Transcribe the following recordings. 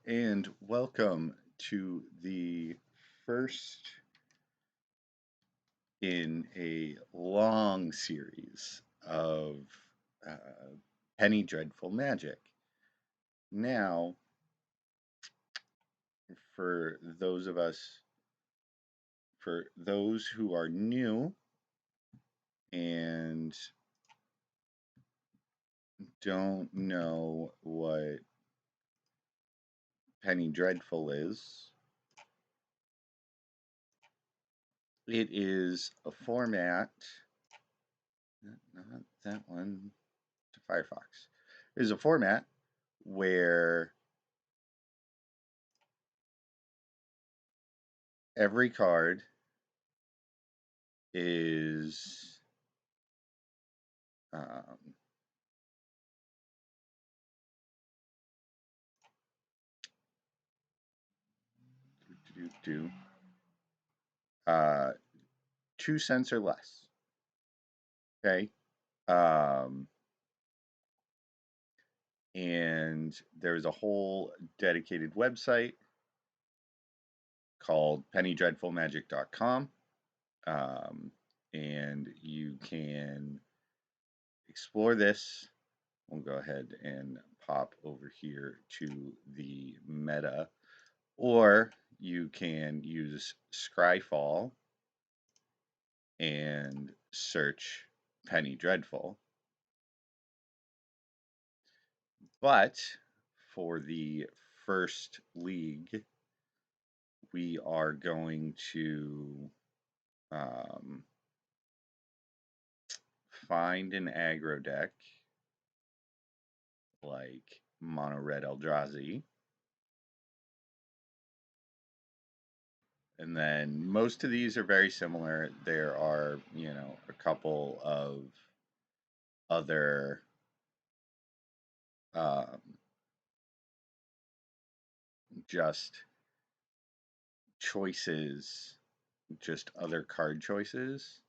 and welcome to the first in a long series of uh, Penny Dreadful Magic. Now, for those who are new and don't know what Penny Dreadful is, it is a format, not that one, to Firefox. It is a format where every card is um, uh, 2 cents or less. Okay. Um, and there's a whole dedicated website called pennydreadfulmagic.com. And you can explore this. We'll go ahead and pop over here to the meta, or you can use Scryfall and search Penny Dreadful. But for the first league, we are going to find an aggro deck like Mono Red Eldrazi. And then most of these are very similar. There are, a couple of other just choices, just other card choices.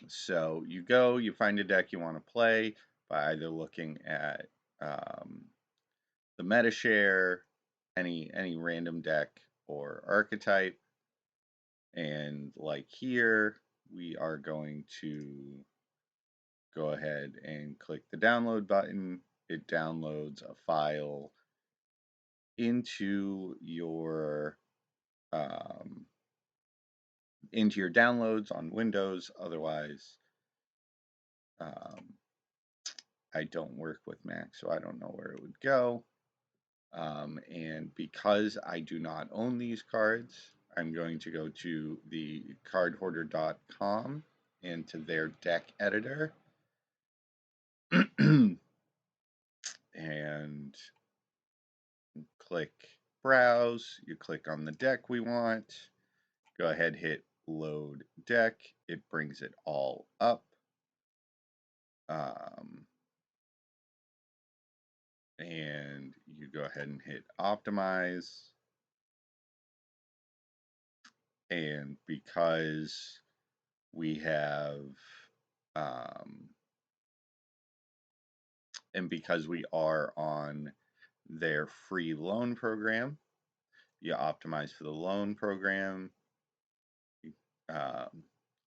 So you find a deck you want to play by either looking at the meta share, any random deck or archetype, and like here, we are going to go ahead and click the download button. It downloads a file into your downloads on Windows. Otherwise, I don't work with Mac, so I don't know where it would go. And because I do not own these cards, I'm going to go to the cardhoarder.com and to their deck editor and click browse. You click on the deck we want. Go ahead, hit load deck. It brings it all up. And you go ahead and hit optimize. And because we have and because we are on their free loan program, you optimize for the loan program, and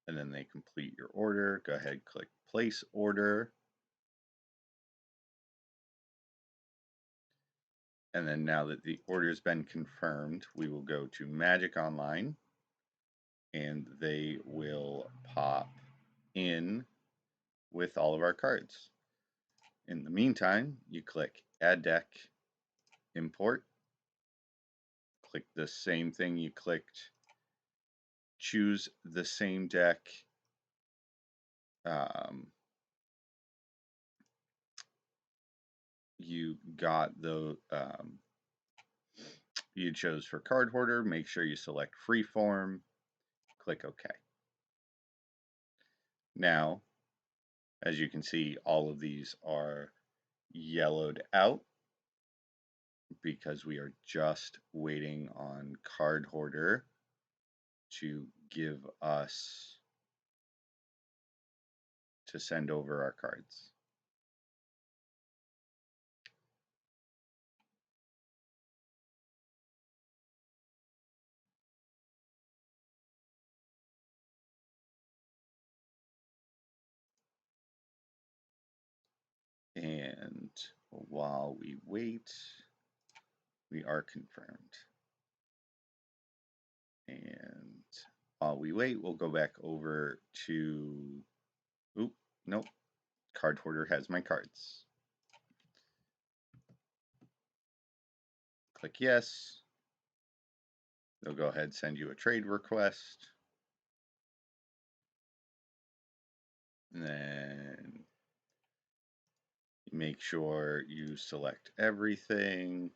then they complete your order. Go ahead, click place order. And then now that the order has been confirmed, we will go to Magic Online, and they will pop in with all of our cards. In the meantime, you click Add Deck, Import, click the same thing you clicked, choose the same deck you got you chose for card hoarder. Make sure you select freeform, click OK. Now, as you can see, all of these are yellowed out because we are just waiting on card hoarder to give us to send over our cards. And while we wait, we are confirmed. And while we wait, we'll go back over to, oop, nope, card hoarder has my cards. Click yes. They'll go ahead and send you a trade request. And then make sure you select everything.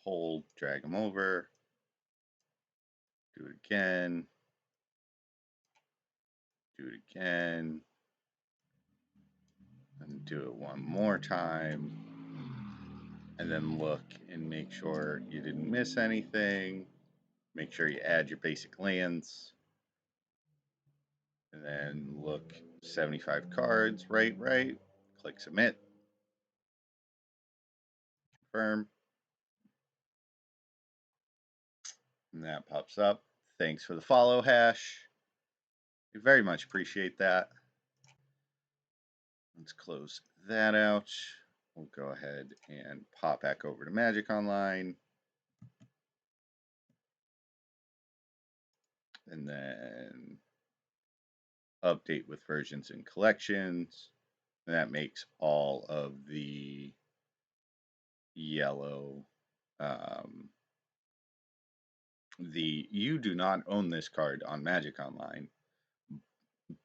Hold, drag them over. Do it again. Do it again. And do it one more time. And then look and make sure you didn't miss anything. Make sure you add your basic lands. And then look 75 cards, right. Click submit. Confirm. And that pops up. Thanks for the follow, Hash. We very much appreciate that. Let's close that out. We'll go ahead and pop back over to Magic Online. And then update with versions and collections. And that makes all of the yellow, the you do not own this card on Magic Online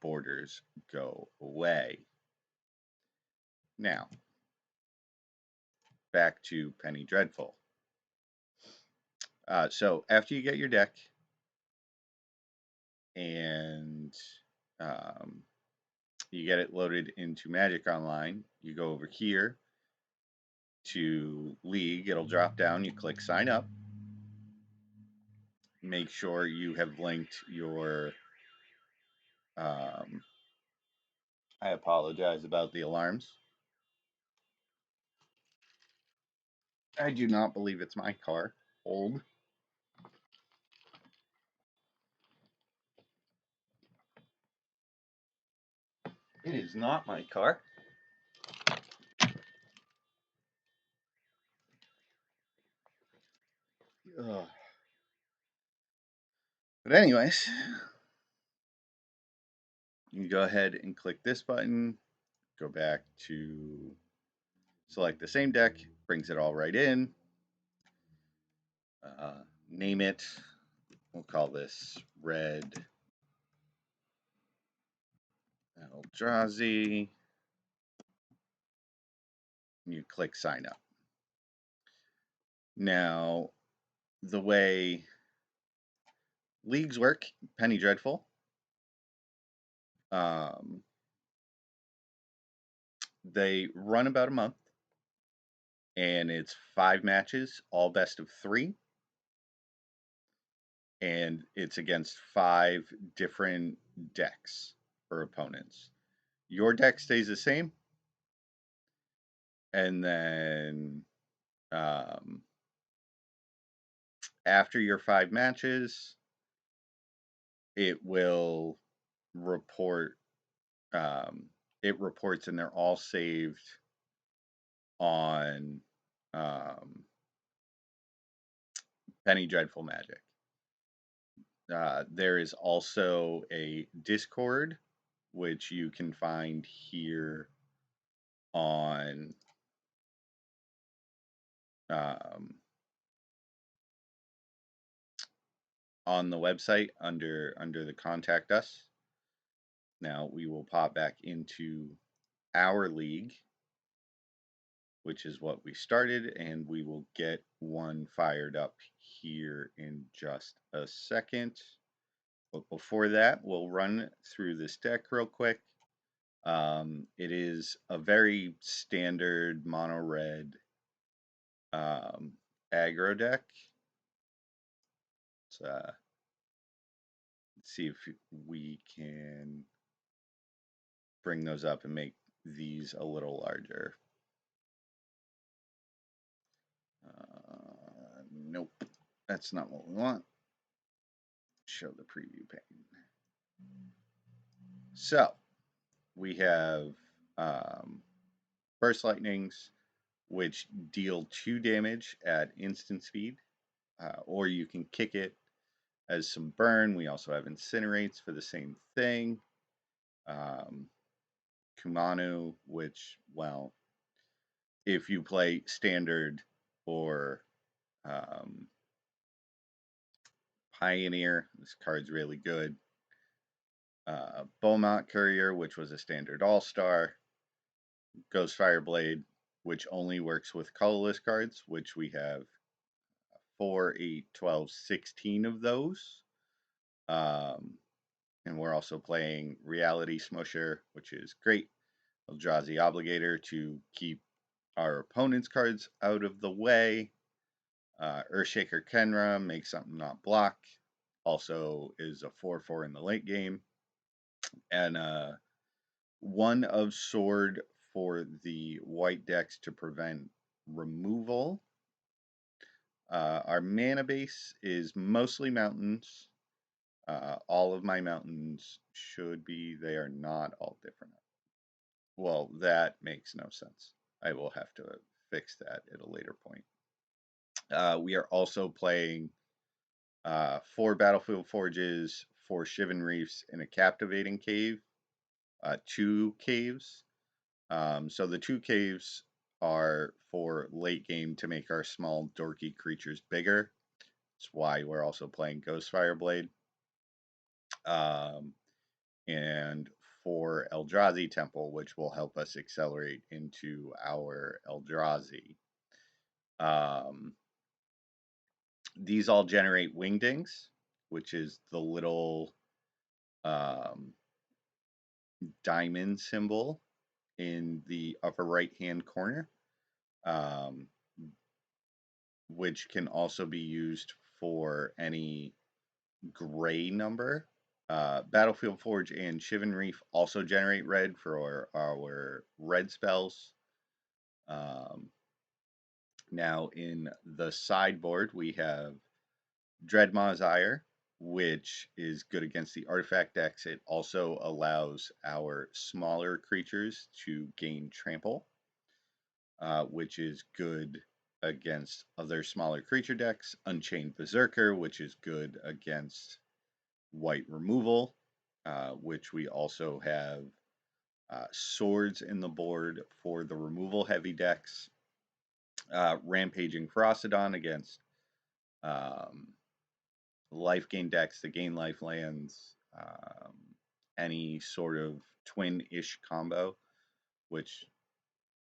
borders go away. Now, back to Penny Dreadful. So after you get your deck and you get it loaded into Magic Online, you go over here to League. It'll drop down. You click Sign Up. Make sure you have linked your I apologize about the alarms. I do not believe it's my car. Hold. It is not my car. Ugh. But anyways, you can go ahead and click this button, go back to select the same deck, brings it all right in. Name it. We'll call this Red Eldrazi. You click Sign Up. Now, the way leagues work, Penny Dreadful, they run about a month, and it's 5 matches, all best of 3. And it's against 5 different decks or opponents. Your deck stays the same, and then after your 5 matches, it will report. It reports, and they're all saved on Penny Dreadful Magic. There is also a Discord, which you can find here on the website under the Contact Us. Now we will pop back into our league, which is what we started, and we will get one fired up here in just a second. But before that, we'll run through this deck real quick. It is a very standard mono red aggro deck. Let's see if we can bring those up and make these a little larger. Nope, that's not what we want. Show the preview pane. So, we have Burst Lightnings, which deal 2 damage at instant speed, or you can kick it as some burn. We also have Incinerates for the same thing. Kumano, which, well, if you play Standard or Pioneer, this card's really good. Beaumont Courier, which was a Standard All-Star. Ghost Fireblade, which only works with colorless cards, which we have 4, 8, 12, 16 of those. And we're also playing Reality Smusher, which is great. Eldrazi Obligator to keep our opponent's cards out of the way. Earthshaker Kenra makes something not block. Also is a 4/4 in the late game. And 1 of Sword for the white decks to prevent removal. Our mana base is mostly mountains. All of my mountains should be. They are not all different. Well, that makes no sense. I will have to fix that at a later point. We are also playing 4 Battlefield Forges, 4 Shivan Reefs, and a Captivating Cave. 2 caves. So the 2 caves are for late game to make our small dorky creatures bigger. That's why we're also playing Ghost Fireblade. And for Eldrazi Temple, which will help us accelerate into our Eldrazi. These all generate Wingdings, which is the little diamond symbol in the upper right-hand corner, which can also be used for any gray number. Battlefield Forge and Shivan Reef also generate red for our red spells. Now in the sideboard, we have Dreadmaw's Ire, which is good against the artifact decks. It also allows our smaller creatures to gain trample, which is good against other smaller creature decks. Unchained Berserker, which is good against white removal, which we also have swords in the board for the removal heavy decks. Rampaging Ferocidon against life gain decks that gain life lands, any sort of twin-ish combo, which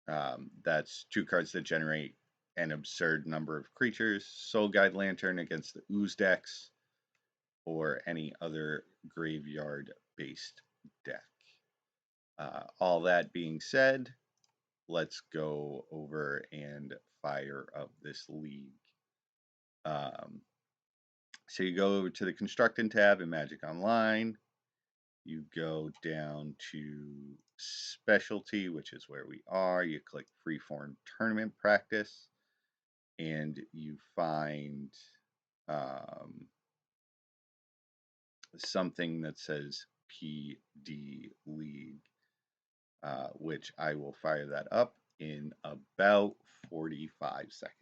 that's 2 cards that generate an absurd number of creatures. Soul Guide Lantern against the Ooze decks, or any other graveyard-based deck. All that being said, let's go over and fire up this league. So you go over to the Constructing tab in Magic Online. You go down to Specialty, which is where we are. You click Freeform Tournament Practice, and you find something that says PD League, which I will fire that up in about 45 seconds.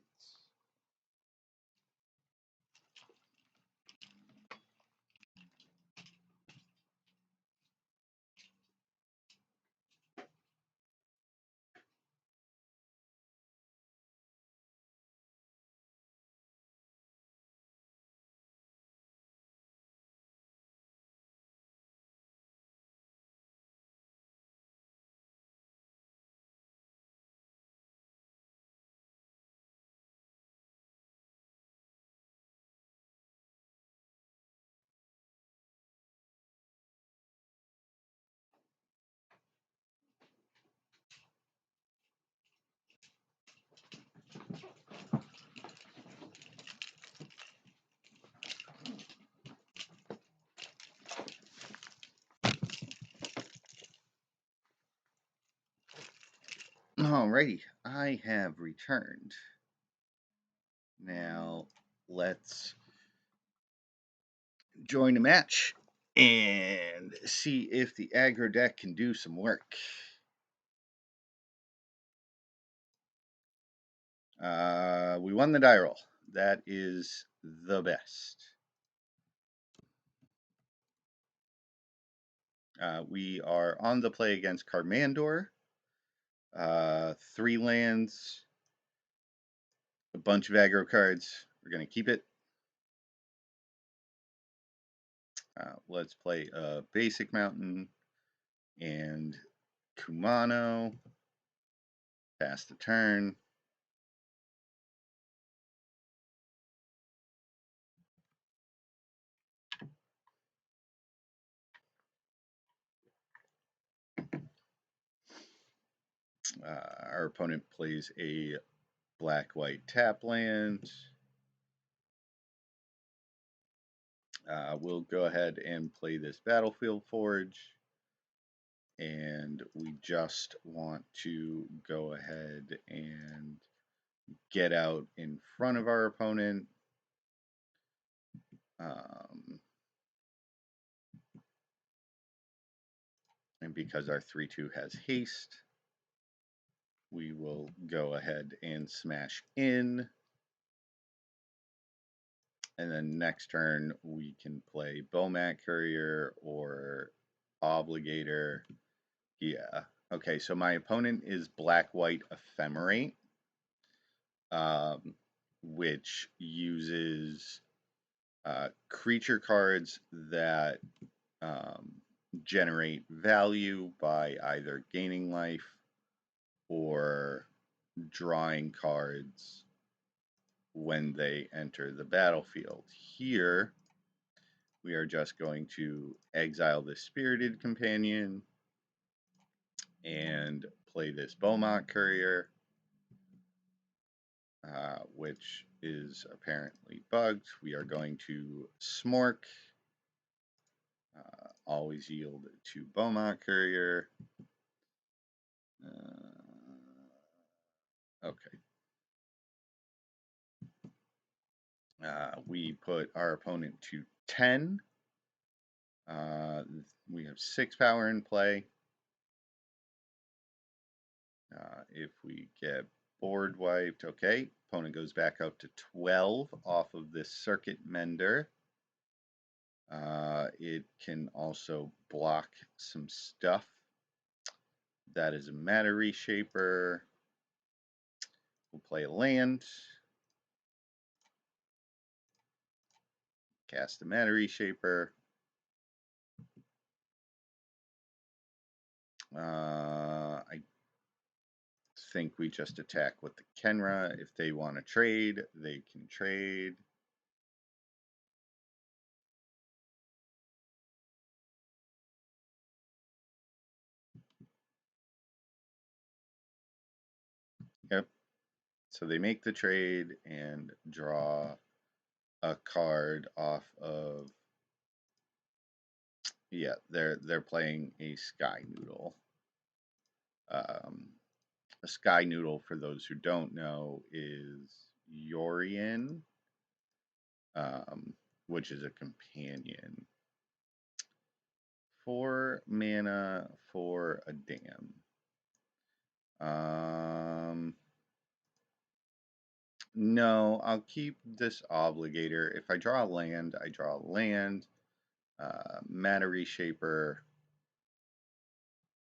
Alrighty, I have returned. Now, let's join a match and see if the aggro deck can do some work. We won the die roll. That is the best. We are on the play against Carmandor. 3 lands, a bunch of aggro cards. We're going to keep it. Let's play a basic mountain and Kumano. Pass the turn. Our opponent plays a black-white tap land. We'll go ahead and play this Battlefield Forge. And we just want to go ahead and get out in front of our opponent. And because our 3/2 has haste, we will go ahead and smash in. And then next turn, we can play Bowmat Courier or Obligator. Yeah. Okay, so my opponent is black-white Ephemerate, which uses creature cards that generate value by either gaining life or drawing cards when they enter the battlefield. Here, we are just going to exile the Spirited Companion and play this Beaumont Courier, which is apparently bugged. We are going to Smork, always yield to Beaumont Courier. Okay. We put our opponent to 10. We have 6 power in play. If we get board wiped, okay, opponent goes back up to 12 off of this Circuit Mender. It can also block some stuff. That is a Matter Reshaper. We'll play a land. Cast a Matter Reshaper. I think we just attack with the Kenra. If they want to trade, they can trade. Yep. So they make the trade and draw a card off of. Yeah, they're playing a Sky Noodle. A Sky Noodle, for those who don't know, is Yorion, which is a companion. 4 mana for a dam. No, I'll keep this Obligator. If I draw a land, I draw a land. Matter Reshaper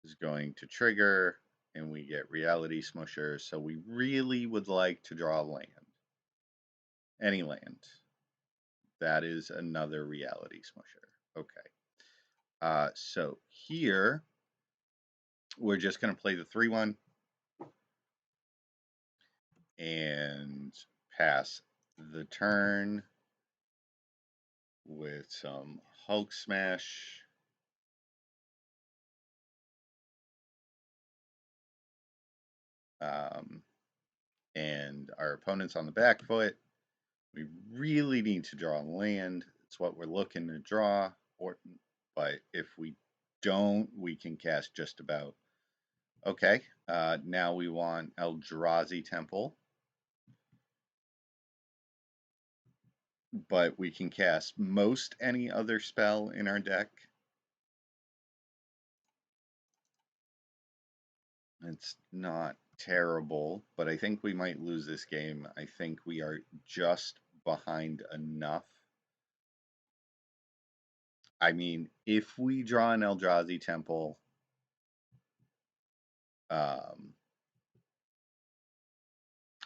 is going to trigger, and we get Reality Smusher. So we really would like to draw a land. Any land. That is another Reality Smusher. Okay. So here, we're just going to play the 3/1 and pass the turn with some Hulk Smash. And our opponent's on the back foot. We really need to draw land. It's what we're looking to draw. But if we don't, we can cast just about. Okay, now we want Eldrazi Temple. But we can cast most any other spell in our deck It's not terrible, but I think we might lose this game. I think we are just behind enough. I mean, if we draw an Eldrazi Temple,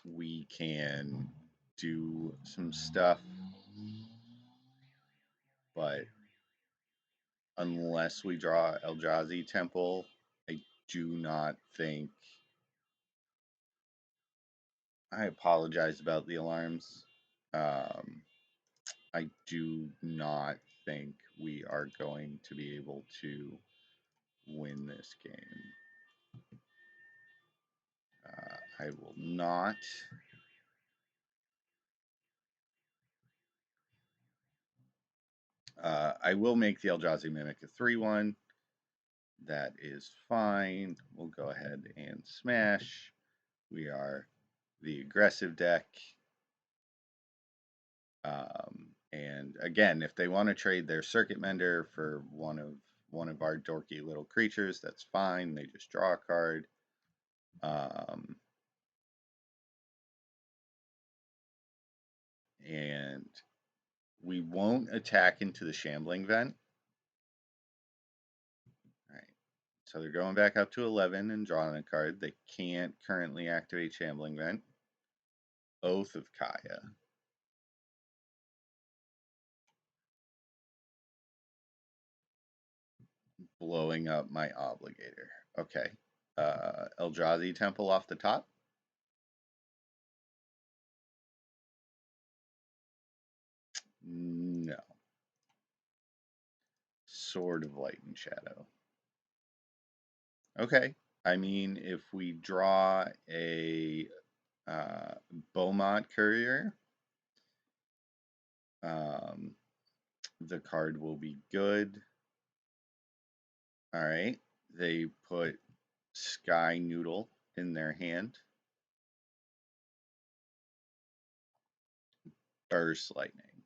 we can do some stuff, but unless we draw Eldrazi Temple, I do not think. I apologize about the alarms. I do not think we are going to be able to win this game. I will not. I will make the Eldrazi Mimic a 3/1. That is fine. We'll go ahead and smash. We are the aggressive deck. And again, if they want to trade their Circuit Mender for one of our dorky little creatures, that's fine. They just draw a card. And we won't attack into the Shambling Vent. All right. So they're going back up to 11 and drawing a card. They can't currently activate Shambling Vent. Oath of Kaya. Blowing up my Obligator. Okay. Eldrazi Temple off the top. No. Sword of Light and Shadow. Okay. I mean, if we draw a Beaumont Courier, the card will be good. All right. They put Sky Noodle in their hand. Burst Lightning.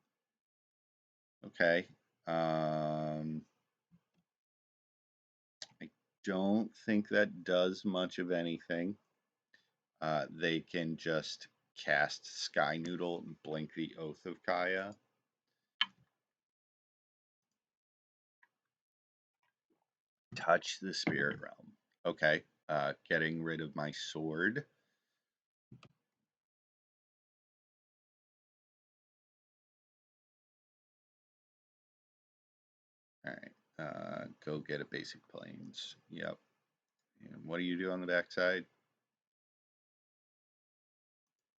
Okay. I don't think that does much of anything. They can just cast Sky Noodle and blink the Oath of Kaya. Touch the Spirit Realm. Okay. Getting rid of my sword. All right. Go get a basic plains. Yep. And what do you do on the backside?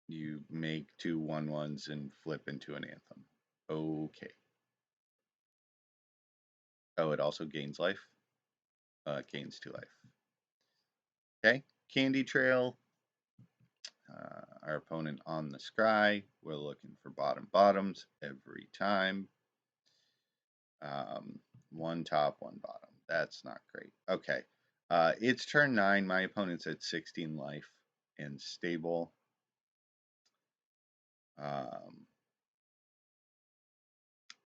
You make 2 1/1s and flip into an Anthem. Okay. Oh, it also gains life. Gains 2 life. Okay. Candy Trail. Our opponent on the scry. We're looking for bottoms every time. 1 top, 1 bottom. That's not great. Okay. It's turn 9. My opponent's at 16 life and stable.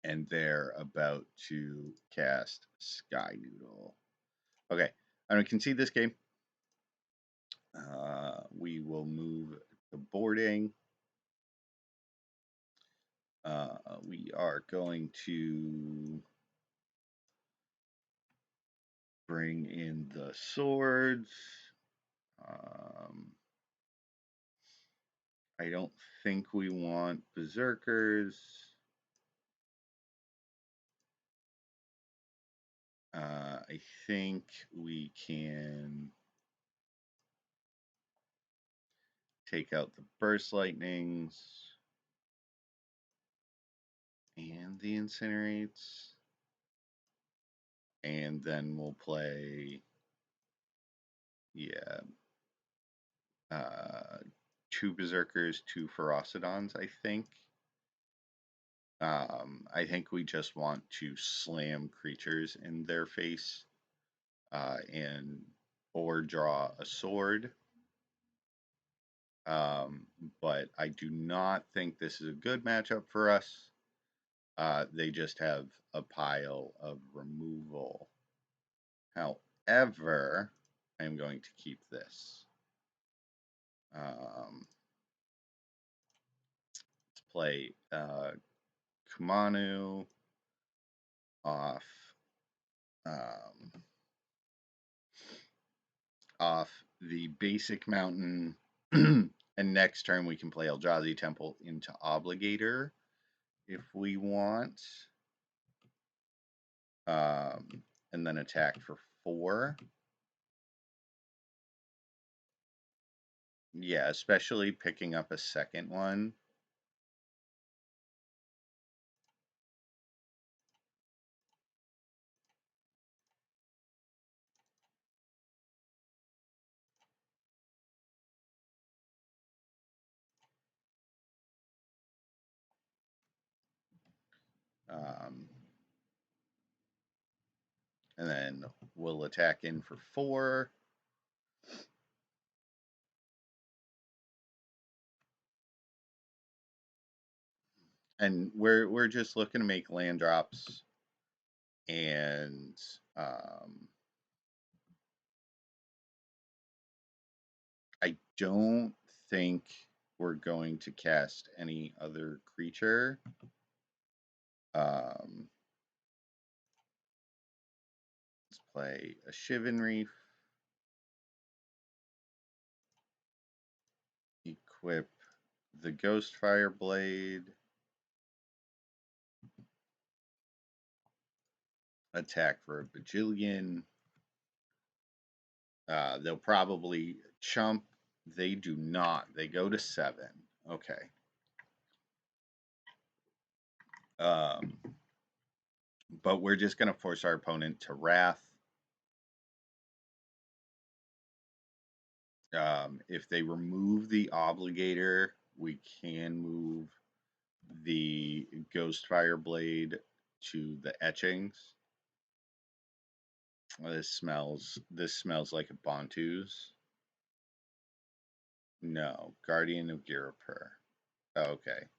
And they're about to cast Sky Noodle. Okay. I'm going to concede this game. We will move the boarding. We are going to bring in the swords. I don't think we want berserkers. I think we can take out the burst lightnings and the incinerates. And then we'll play, 2 berserkers, 2 ferocidons, I think. I think we just want to slam creatures in their face, or draw a sword. But I do not think this is a good matchup for us. They just have a pile of removal. However, I am going to keep this. Let's play Kumanu off off the basic mountain, and next turn we can play Eldrazi Temple into Obligator if we want, and then attack for 4. Yeah, especially picking up a second one. And then we'll attack in for 4. And we're just looking to make land drops, and I don't think we're going to cast any other creature. Let's play a Shivan Reef. Equip the Ghostfire Blade. Attack for a bajillion. They'll probably chump. They do not. They go to 7. Okay. But we're just going to force our opponent to Wrath. If they remove the Obligator, we can move the Ghostfire Blade to the Etchings. This smells like a Bontu's. No, Guardian of Girapur. Okay.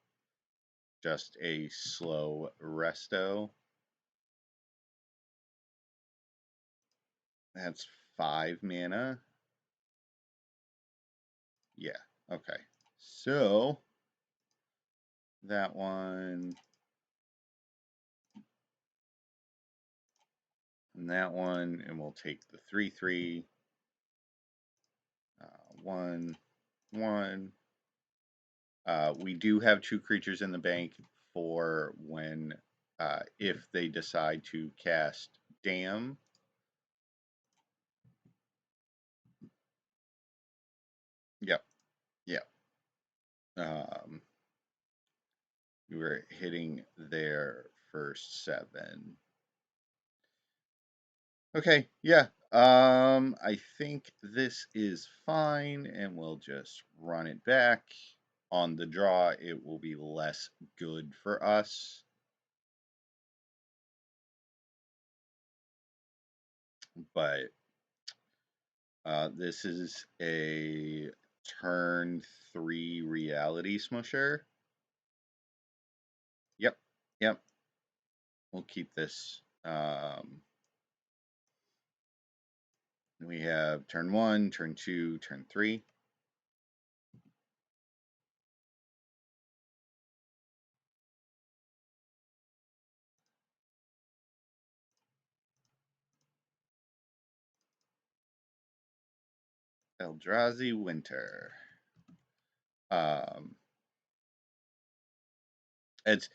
Just a slow resto. That's 5 mana. Yeah, okay. So that one and that one, and we'll take the 3/3. 1, 1. We do have 2 creatures in the bank for when if they decide to cast Dam. Yep. Yep. We were hitting their first 7. Okay, yeah. I think this is fine, and we'll just run it back. On the draw, it will be less good for us. But this is a turn 3 reality smusher. Yep, yep. We'll keep this. We have turn 1, turn 2, turn 3. Eldrazi Winter. It's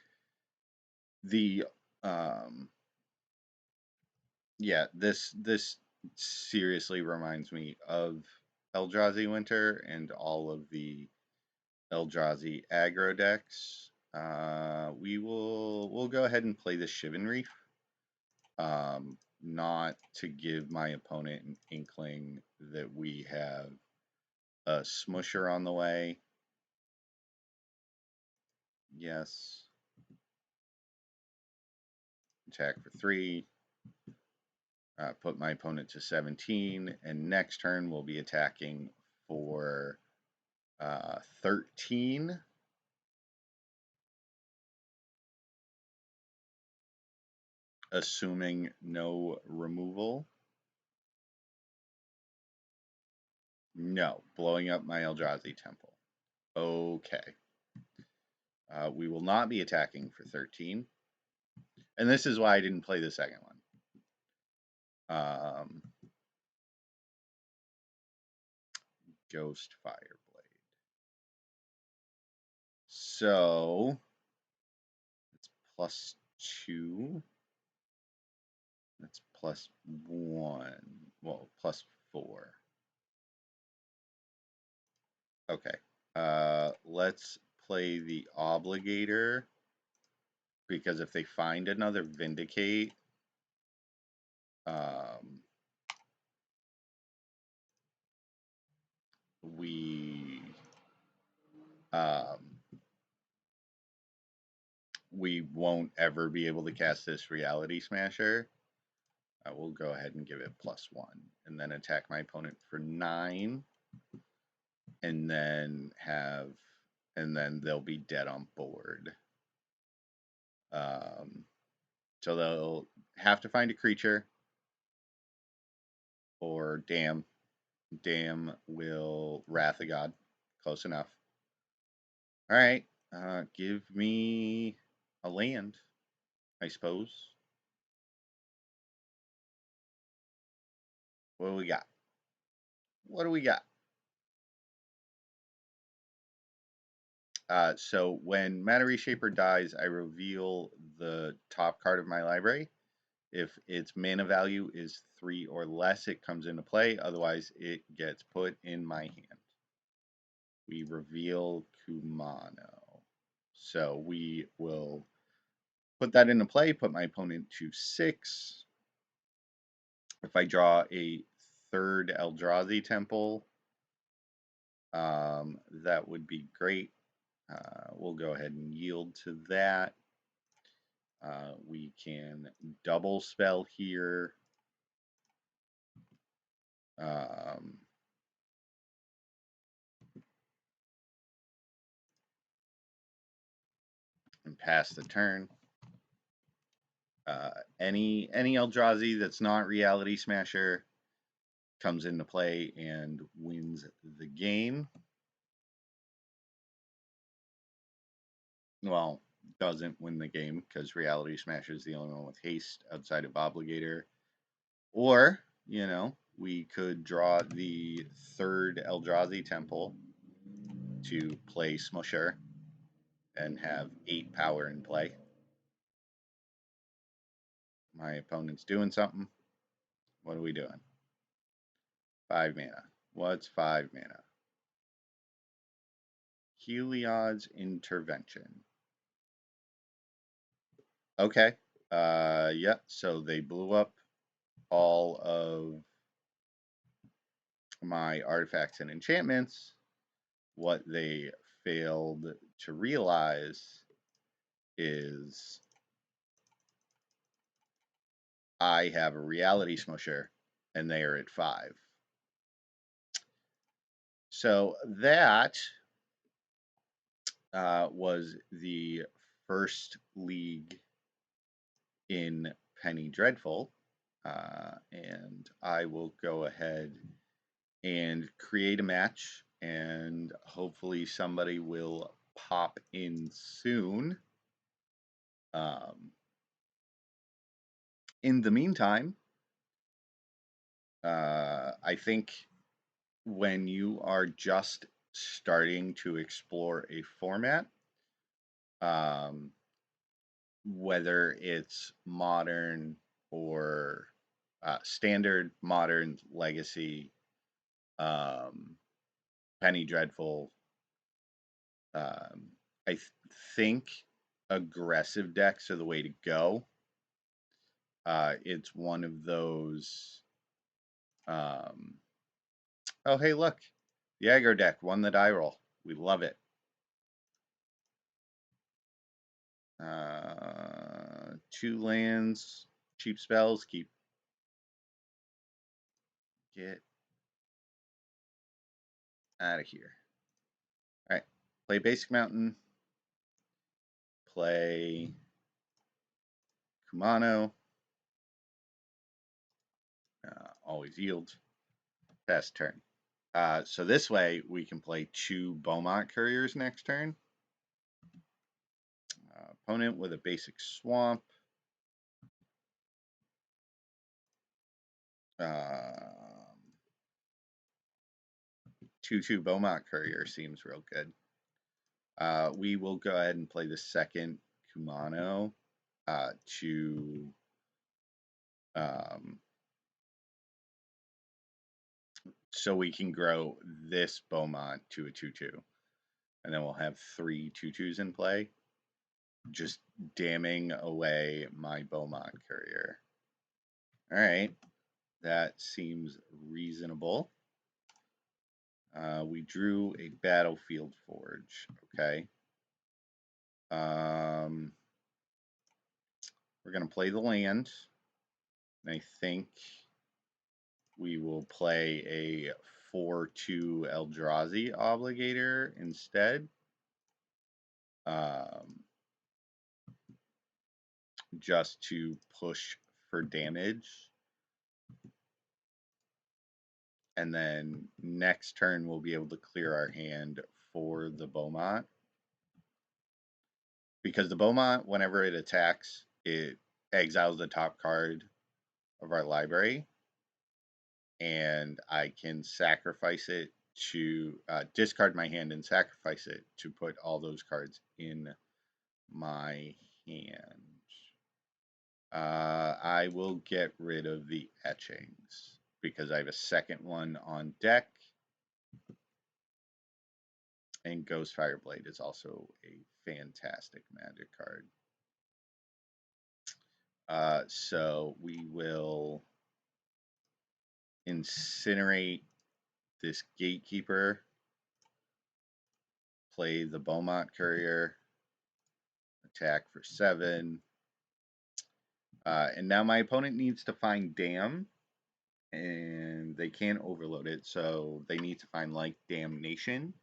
the yeah, this seriously reminds me of Eldrazi Winter and all of the Eldrazi aggro decks. We'll go ahead and play the Shivan Reef. Not to give my opponent an inkling that we have a smusher on the way. Yes. Attack for 3. Put my opponent to 17, and next turn we'll be attacking for 13. Assuming no removal. No, blowing up my Eldrazi temple. Okay. We will not be attacking for 13. And this is why I didn't play the second one. Ghost Fireblade. So it's +2. That's +1. Well, +4. Okay. Let's play the Obligator, because if they find another Vindicate, we won't ever be able to cast this Reality Smasher. I will go ahead and give it +1, and then attack my opponent for 9, and then they'll be dead on board. So they'll have to find a creature, or Dam will Wrath of God. Close enough. All right, give me a land, I suppose. What do we got? What do we got? So when Mana Reshaper dies, I reveal the top card of my library. If its mana value is 3 or less, it comes into play. Otherwise, it gets put in my hand. We reveal Kumano. So we will put that into play, put my opponent to 6. If I draw a third Eldrazi Temple, that would be great. We'll go ahead and yield to that. We can double spell here. And pass the turn. Any Eldrazi that's not Reality Smasher comes into play and wins the game. Well, doesn't win the game, because Reality Smasher is the only one with haste outside of Obligator. Or, we could draw the third Eldrazi Temple to play Smusher and have 8 power in play. My opponent's doing something. What are we doing? 5 mana. What's 5 mana? Heliod's Intervention. Okay. Yeah, so they blew up all of my artifacts and enchantments. What they failed to realize is I have a Reality Smusher, and they are at 5. So that was the first league in Penny Dreadful. And I will go ahead and create a match, and hopefully somebody will pop in soon. In the meantime, I think when you are just starting to explore a format, whether it's modern or standard, modern, legacy, Penny Dreadful, I think aggressive decks are the way to go. It's one of those. Oh, hey, look. The aggro deck won the die roll. We love it. 2 lands, cheap spells, get out of here. All right, play Basic Mountain, play Kumano, always yield, pass turn. So this way we can play 2 Beaumont Couriers next turn. Opponent with a basic swamp. 2/2 Beaumont Courier seems real good. We will go ahead and play the second Kumano to so we can grow this Beaumont to a 2/2. And then we'll have 3 2/2s in play, just damming away my Beaumont Courier. All right, that seems reasonable. We drew a Battlefield Forge. Okay. We're going to play the land. And I think we will play a 4/2 Eldrazi Obligator instead. Just to push for damage. And then next turn we'll be able to clear our hand for the Beaumont. Because the Beaumont, whenever it attacks, it exiles the top card of our library. And I can sacrifice it to discard my hand and sacrifice it to put all those cards in my hand. I will get rid of the etchings because I have a second one on deck. And Ghost Fireblade is also a fantastic Magic card. So we will incinerate this Gatekeeper, play the Beaumont Courier, attack for 7. And now my opponent needs to find Dam, and they can't overload it, so they need to find like Damnation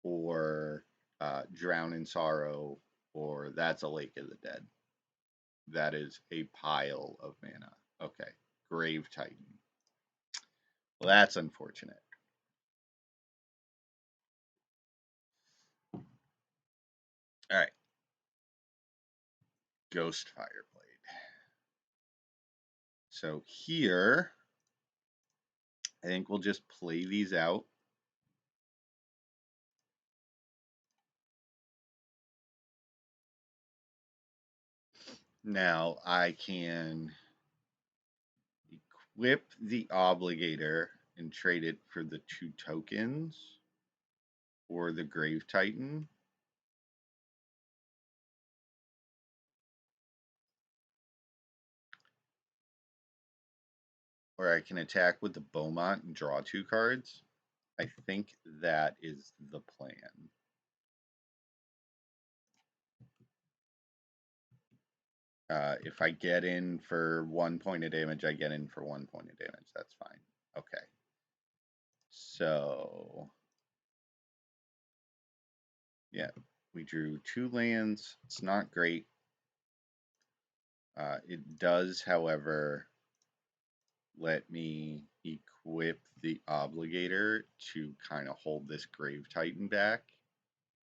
or Drown in Sorrow, or That's a Lake of the Dead. That is a pile of mana. Okay, Grave Titan. Well, that's unfortunate. All right. Ghost Fireblade. So here, I think we'll just play these out. Now I can equip the Obligator and trade it for the 2 tokens or the Grave Titan. Or I can attack with the Beaumont and draw 2 cards. I think that is the plan. If I get in for 1 point of damage, I get in for 1 point of damage. That's fine. Okay. So, yeah, we drew 2 lands. It's not great. It does, however, let me equip the Obligator to kind of hold this Grave Titan back.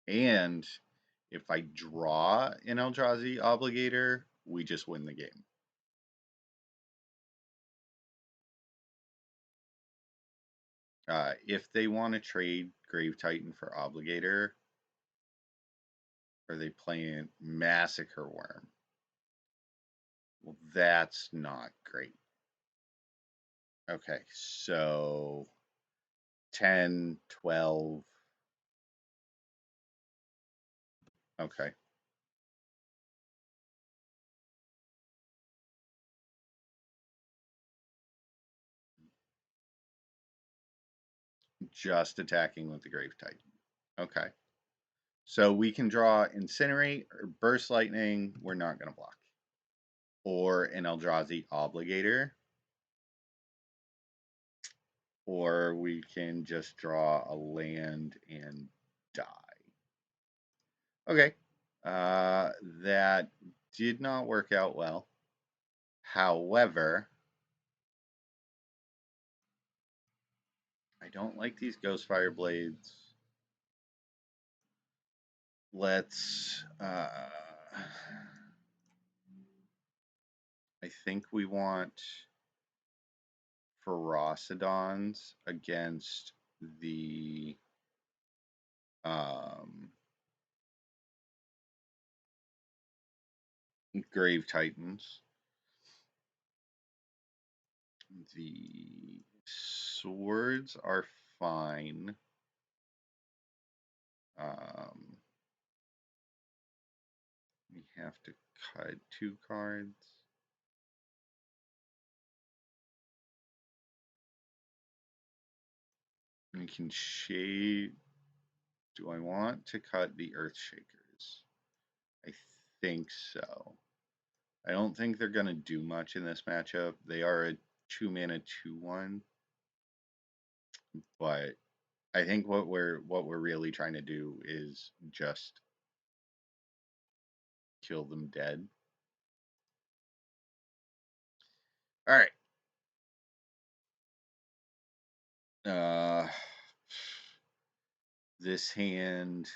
And if I draw an Eldrazi Obligator, we just win the game. If they want to trade Grave Titan for Obligator, are they playing Massacre Worm? Well, that's not great. Okay, so 10, 12. Okay. Just attacking with the Grave Titan. Okay. So we can draw Incinerate or Burst Lightning. We're not going to block. Or an Eldrazi Obligator. Or we can just draw a land and die. Okay. That did not work out well. However, I don't like these Ghost Fire Blades. Let's, I think we want Ferocidons against the Grave Titans. The swords are fine. We have to cut 2 cards. We can shade. Do I want to cut the Earthshakers? I think so. I don't think they're going to do much in this matchup. They are a 2-mana 2/1. But I think what we're really trying to do is just kill them dead. All right. This hand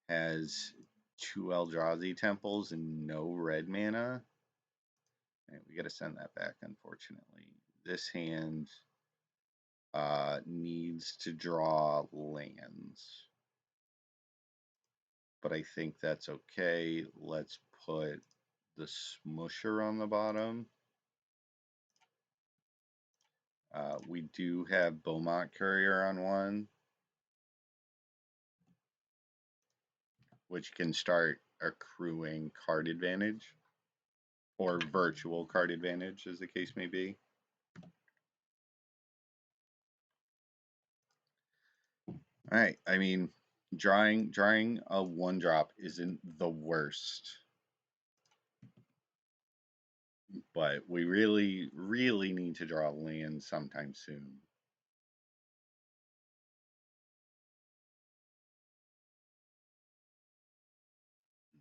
has 2 Eldrazi temples and no red mana. Right, we got to send that back, unfortunately. This hand needs to draw lands. But I think that's okay. Let's put the Smusher on the bottom. We do have Beaumont Courier on one, which can start accruing card advantage, or virtual card advantage, as the case may be. All right, I mean, drawing a 1-drop isn't the worst, but we really need to draw land sometime soon.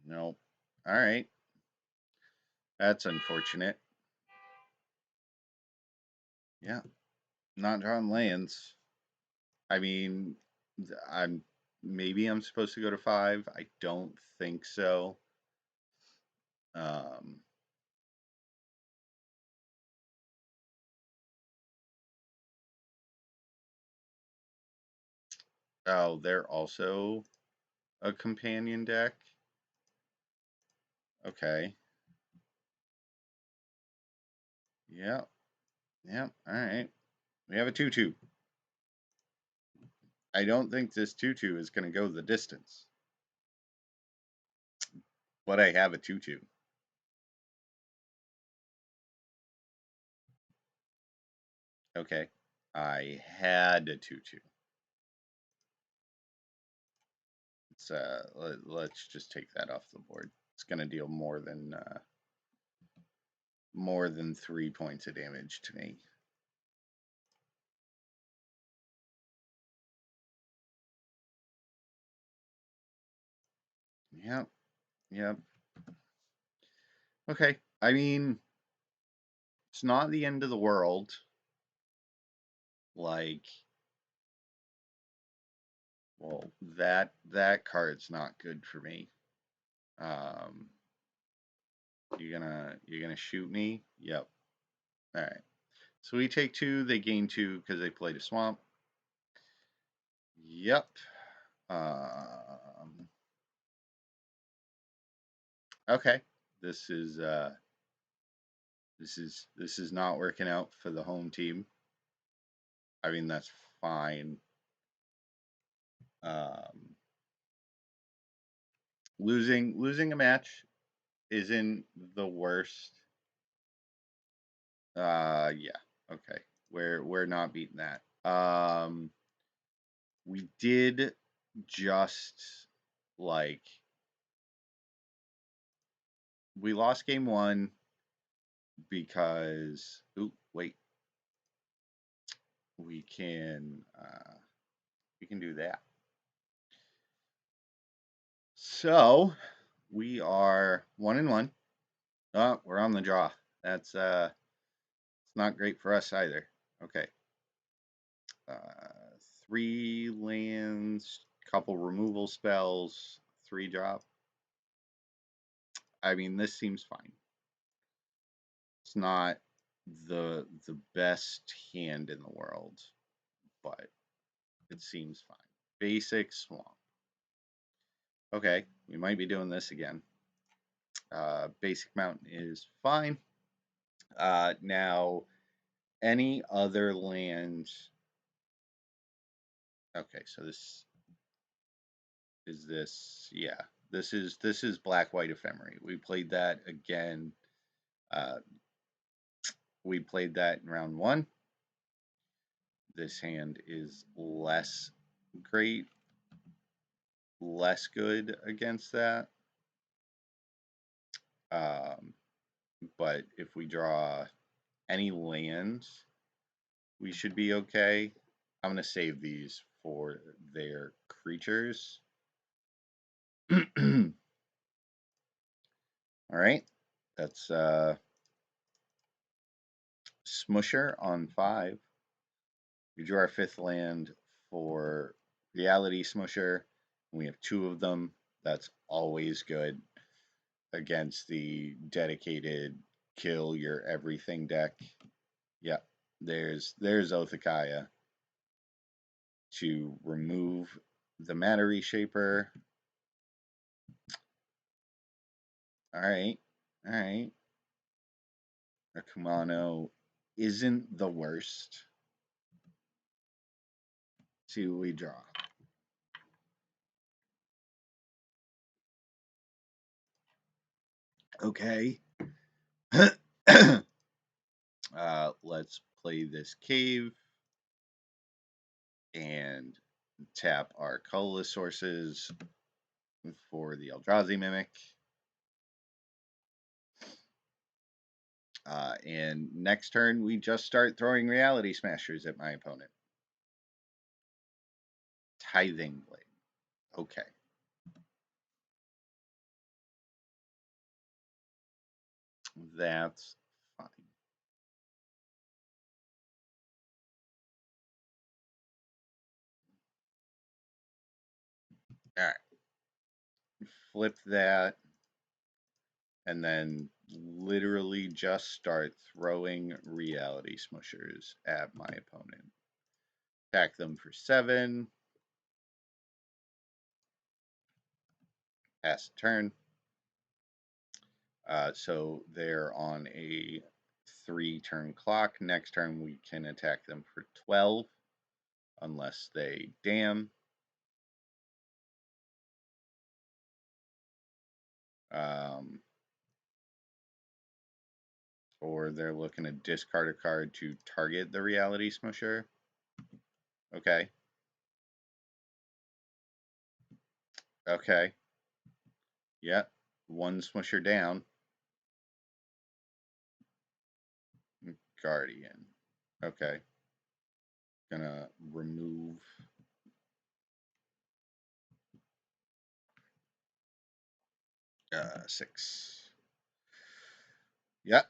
Nope. All right. That's unfortunate. Yeah. Not drawing lands. I mean, maybe I'm supposed to go to 5. I don't think so. Oh, they're also a companion deck. Okay. Yep. Yep. All right. We have a 2/2. I don't think this 2/2 is going to go the distance. But I have a 2/2. Okay. I had a 2/2. Let's just take that off the board. It's going to deal more than 3 points of damage to me. Yep. Yep. Okay. I mean, it's not the end of the world. Like, well, that card's not good for me. You're gonna shoot me? Yep. All right. So we take 2. They gain 2 because they played a swamp. Yep. Okay. This is not working out for the home team. I mean, that's fine. Losing a match isn't the worst. Yeah. Okay. We're not beating that. We did just like we lost game 1 because wait. We can do that. So we are 1-1. Oh, we're on the draw. That's it's not great for us either. Okay. 3 lands, couple removal spells, 3 drop. I mean, this seems fine. It's not the best hand in the world, but it seems fine. Basic swamp. Okay, we might be doing this again. Basic mountain is fine. Now, any other land. Okay, so this is yeah. This is black white ephemery. We played that again. We played that in round 1. This hand is less great, less good against that. But if we draw any lands, we should be okay. I'm going to save these for their creatures. All right. That's Smusher on 5. We drew our 5th land for Reality Smusher. We have 2 of them. That's always good against the dedicated kill your everything deck. Yep, there's Othakaya to remove the Matter Reshaper. All right. Our Kumano isn't the worst. See what we draw. Okay. Let's play this cave and tap our colorless sources for the Eldrazi Mimic. And next turn, we just start throwing Reality Smashers at my opponent. Tithing Blade. Okay. That's fine. All right. Flip that. And then literally just start throwing Reality Smushers at my opponent. Attack them for 7. Pass turn. So they're on a 3-turn clock. Next turn we can attack them for 12 unless they dam. Or they're looking to discard a card to target the Reality Smusher. Okay. Okay. Yep. 1 Smusher down. Guardian. Okay. Gonna remove 6. Yep.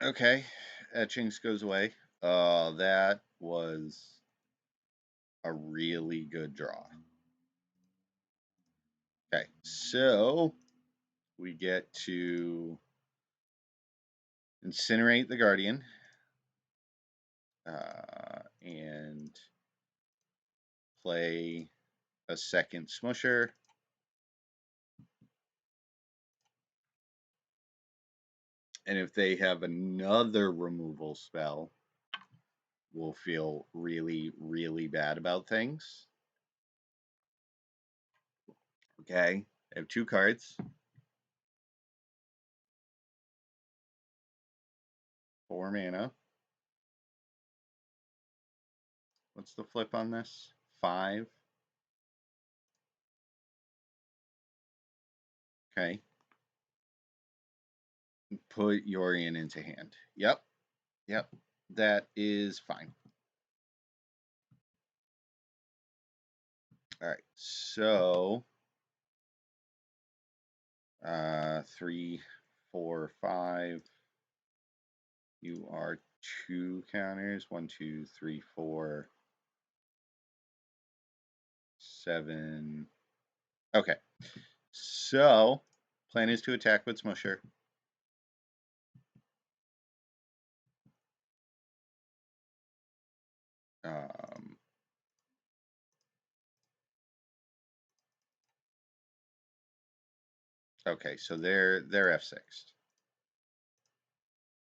Okay. Etchings goes away. That was a really good draw. Okay, so we get to incinerate the Guardian and play a second Smusher. And if they have another removal spell, we'll feel really, really bad about things. Okay, I have 2 cards. 4 mana. What's the flip on this? 5. Okay. Put Yorion into hand. Yep. That is fine. All right. So 3, 4, 5. You are 2 counters. 1, 2, 3, 4, 7. Okay. So, plan is to attack with Smusher. Okay, so they're F6.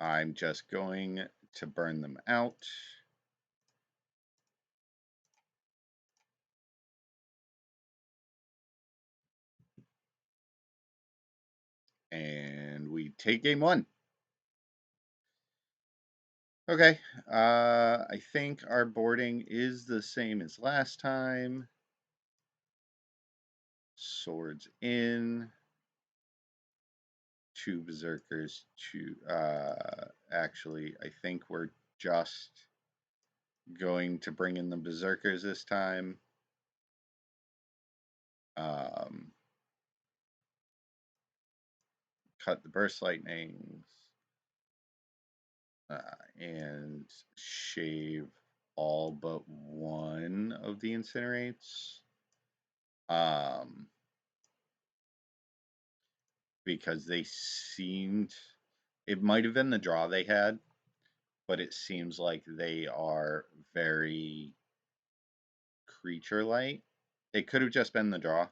I'm just going to burn them out. And we take game 1. Okay, I think our boarding is the same as last time. Swords in. 2 berserkers. Actually, I think we're just going to bring in the berserkers this time. Cut the burst lightnings. And shave all but one of the incinerates. Because they seemed, it might have been the draw they had, but it seems like they are very creature light. It could have just been the draw.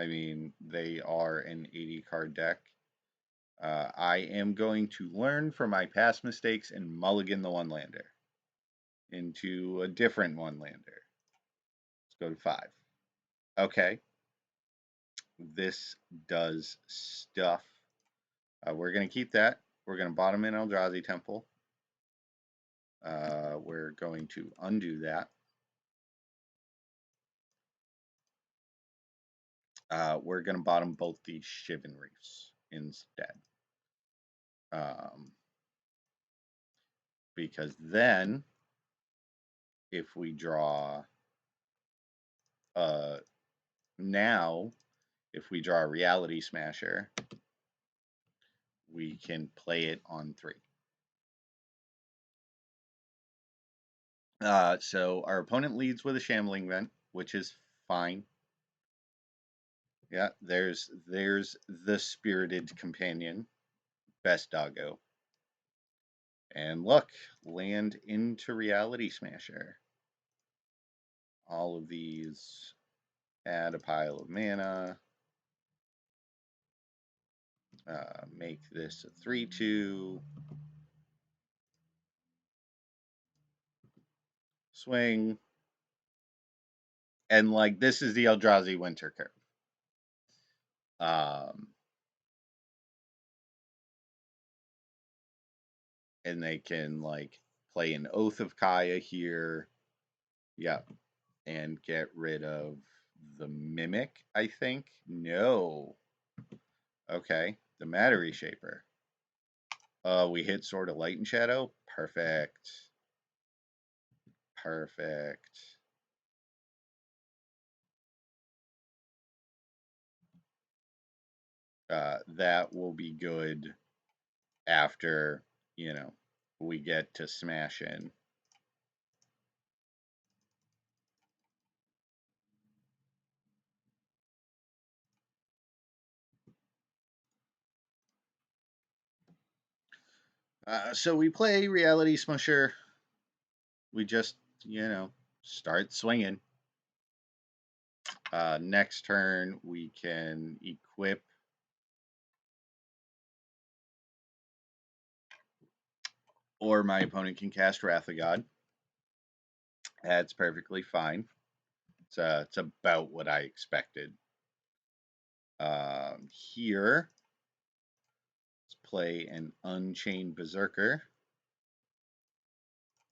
I mean, they are an 80 card deck. I am going to learn from my past mistakes and mulligan the one lander into a different one lander. Let's go to 5. Okay. This does stuff. We're going to keep that. We're going to bottom in Eldrazi Temple. We're going to undo that. We're going to bottom both these Shivan Reefs instead. Because then, if we draw now, if we draw a Reality Smasher, we can play it on 3. So our opponent leads with a Shambling Vent, which is fine. Yeah, there's the Spirited Companion, best doggo. And look, land into Reality Smasher. All of these add a pile of mana. Make this a 3/2. Swing. And like this is the Eldrazi Winter Curve. And they can like play an Oath of Kaya here. Yeah. And get rid of the Mimic, I think. No. Okay. The Matter Reshaper. We hit Sword of Light and Shadow. Perfect. Perfect. That will be good after, you know, we get to smash in. So we play Reality Smusher. We just, you know, start swinging. Next turn, we can equip or my opponent can cast Wrath of God. That's perfectly fine. It's about what I expected. Here, let's play an Unchained Berserker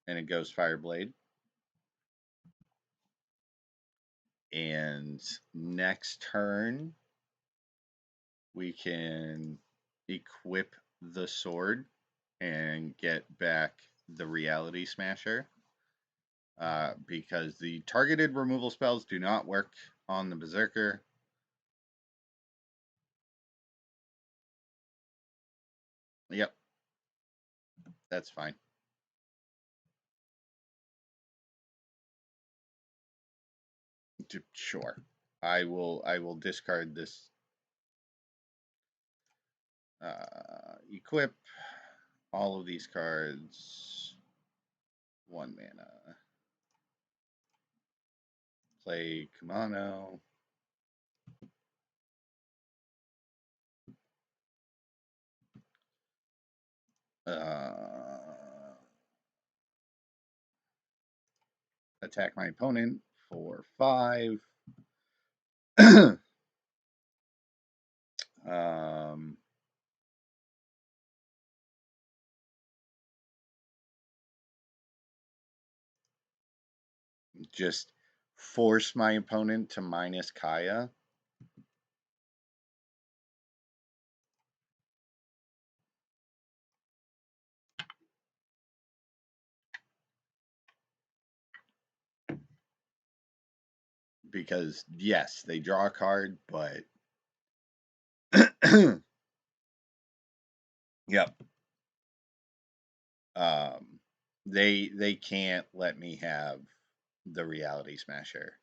and a Ghost Fireblade. And next turn, we can equip the sword and get back the Reality Smasher. Because the targeted removal spells do not work on the Berserker. Yep. That's fine. Sure. I will discard this. Equip all of these cards. 1 mana. Play Kumano. Attack my opponent for 5. Just force my opponent to minus Kaya. Because, yes, they draw a card, but... Yep. They can't let me have the Reality Smasher.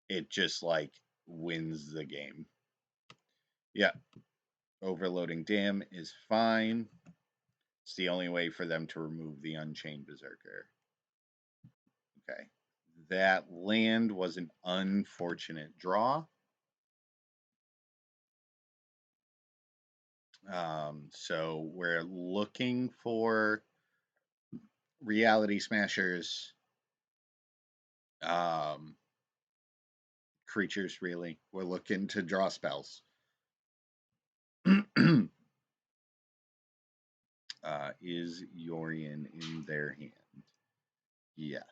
It just, like, wins the game. Yeah. Overloading Dam is fine. It's the only way for them to remove the Unchained Berserker. Okay. That land was an unfortunate draw. So we're looking for Reality Smashers. Creatures, really. We're looking to draw spells. Is Yorion in their hand? Yes.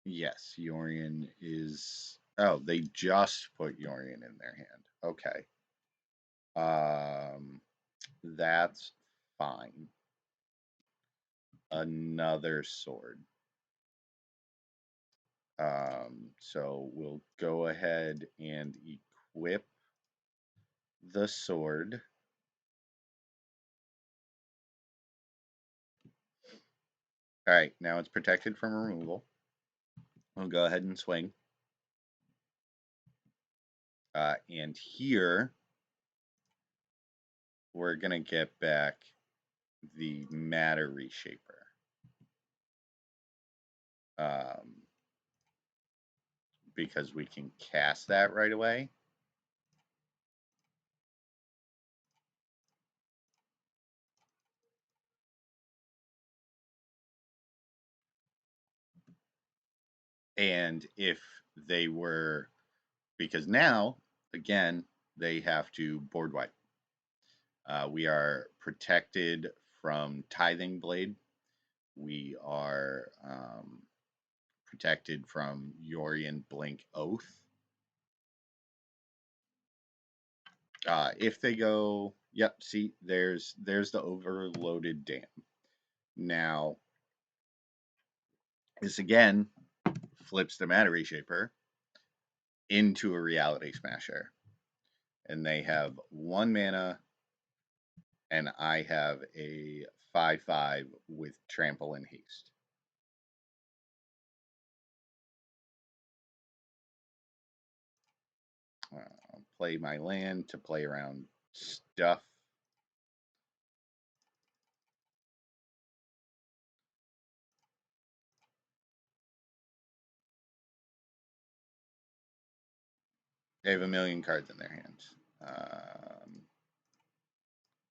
Yes, Yorion is... Oh, they just put Yorion in their hand. Okay. That's fine. Another sword. So we'll go ahead and equip the sword. All right, now it's protected from removal. We'll go ahead and swing. And here, we're going to get back the Matter Reshaper. Because we can cast that right away. And if they were, because now, again, they have to board wipe. We are protected from Tithing Blade. We are protected from Yorion Blink Oath. If they go, yep, see, there's the Overloaded Dam. Now, this again flips the Matter Reshaper into a Reality Smasher. And they have 1 mana, and I have a 5/5 with Trample and Haste. Play my land to play around stuff. They have a million cards in their hands.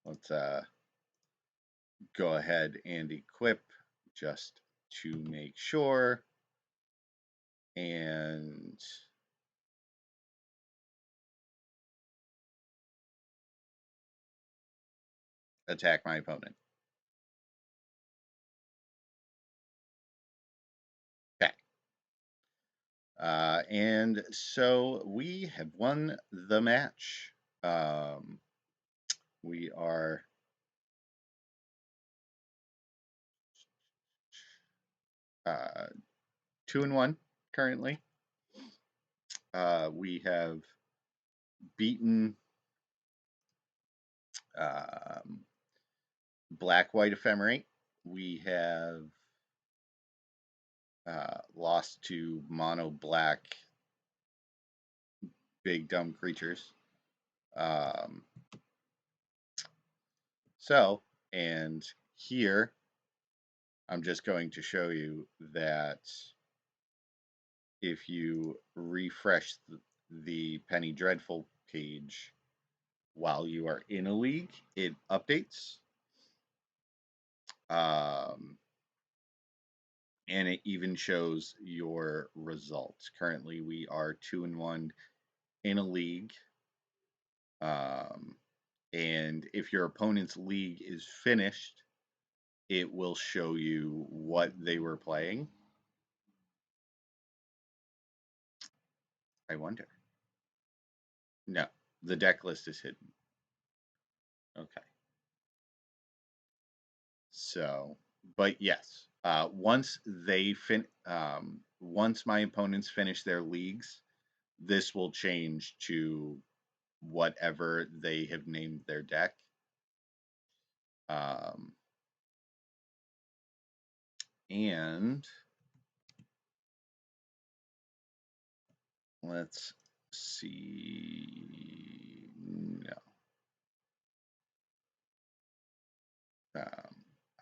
Let's go ahead and equip just to make sure. And attack my opponent. Okay. And so we have won the match. We are 2-1 currently. We have beaten Black White Ephemerate. We have lost to mono black big dumb creatures. Um, so, and here I'm just going to show you that if you refresh the Penny Dreadful page while you are in a league, it updates. And it even shows your results. Currently, we are 2-1 in a league. And if your opponent's league is finished, it will show you what they were playing. I wonder. No, the deck list is hidden. Okay. So, but yes, once once my opponents finish their leagues, this will change to whatever they have named their deck. And let's see. No.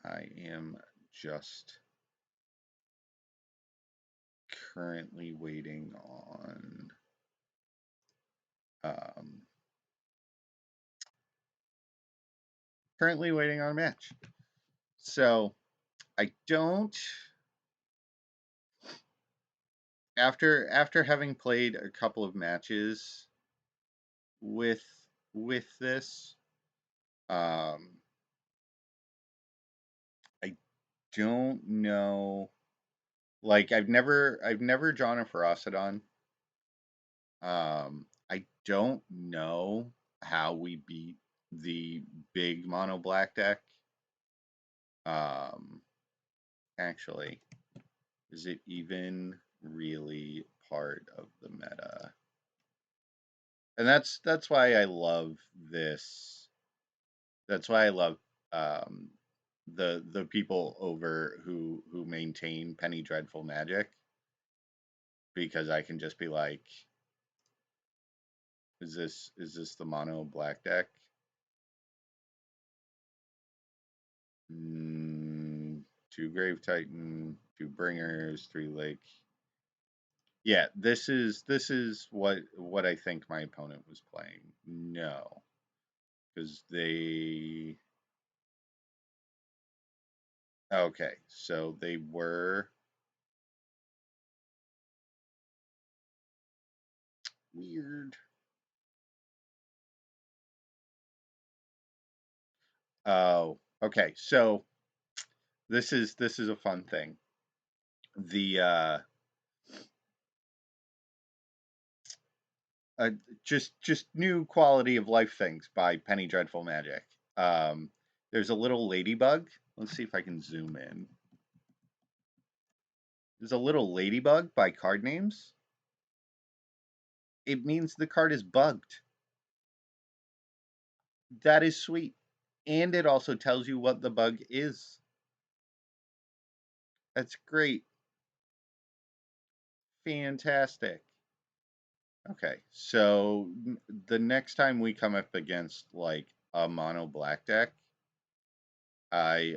I am just currently waiting on a match. So I don't after having played a couple of matches with this, I don't know. Like I've never drawn a Ferocidon. I don't know how we beat the big mono black deck. Actually, is it even really part of the meta? And that's why I love this. That's why I love the people over who maintain Penny Dreadful Magic, because I can just be like, is this the mono black deck? Two Grave Titan, two Bringers, three Lake. Yeah, this is what I think my opponent was playing. No, because they. Okay, so they were weird. Oh, okay. So this is a fun thing. The just new quality of life things by Penny Dreadful Magic. There's a little ladybug. Let's see if I can zoom in. There's a little ladybug by card names. It means the card is bugged. That is sweet. And it also tells you what the bug is. That's great. Fantastic. Okay, so the next time we come up against like a mono black deck, I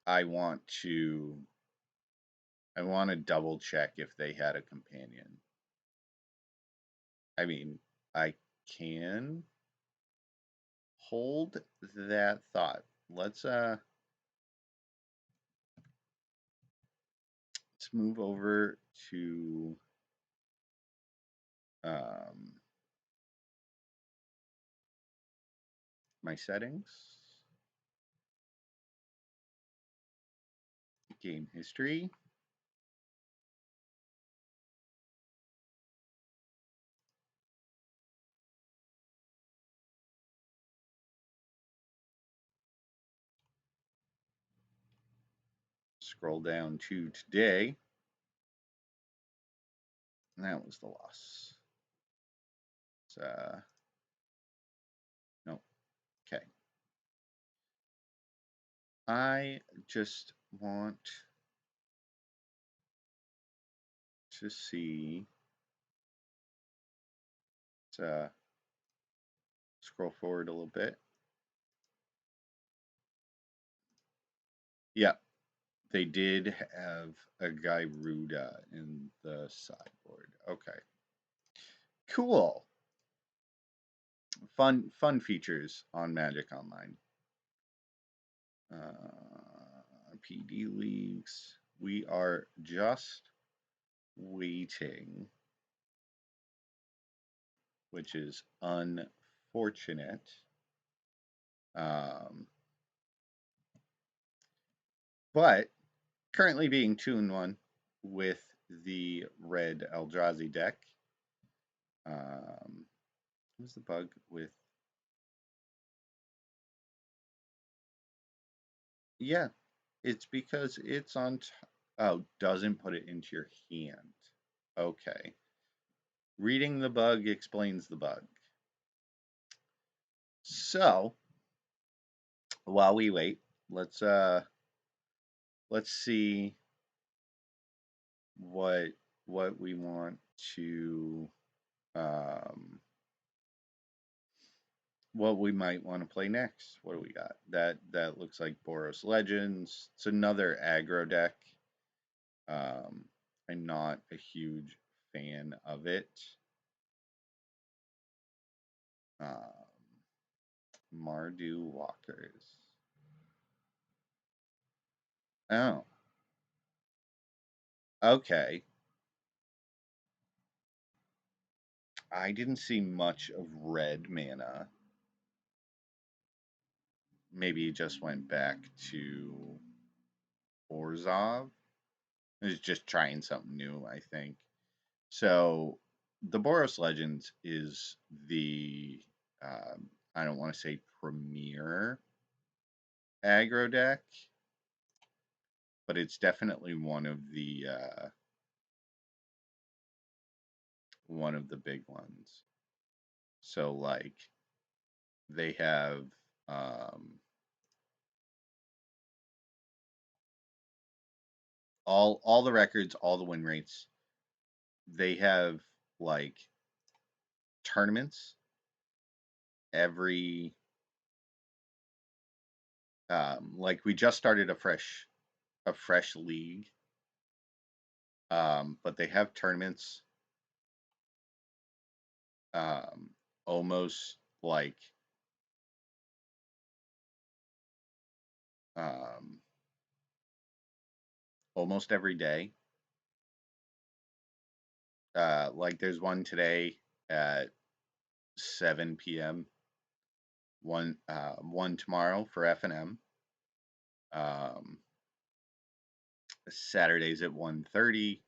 I want to double check if they had a companion. I mean, I can hold that thought. Let's move over to my settings, game history. Scroll down to today. And that was the loss. No. Okay. I just want to see. Let's scroll forward a little bit. Yeah, they did have a Gyruda in the sideboard. Okay. Cool. Fun features on Magic Online. PD leagues. We are just waiting, which is unfortunate. But currently being 2-1 with the red Eldrazi deck. What's the bug with? Yeah, it's because it's on. Oh, doesn't put it into your hand. Okay. Reading the bug explains the bug. So, while we wait, let's see what we want to what we might want to play next. What do we got? That looks like Boros Legends. It's another aggro deck. I'm not a huge fan of it. Mardu Walkers. Oh. Okay. I didn't see much of red mana. Maybe he just went back to Orzhov. He was just trying something new, I think. So the Boros Legends is the I don't want to say premier aggro deck, but it's definitely one of the big ones. So like they have all the records, all the win rates. They have like tournaments every like we just started a fresh league, but they have tournaments almost like um, almost every day. Like there's one today at 7 p.m. One tomorrow for F&M. Saturdays at 1:30.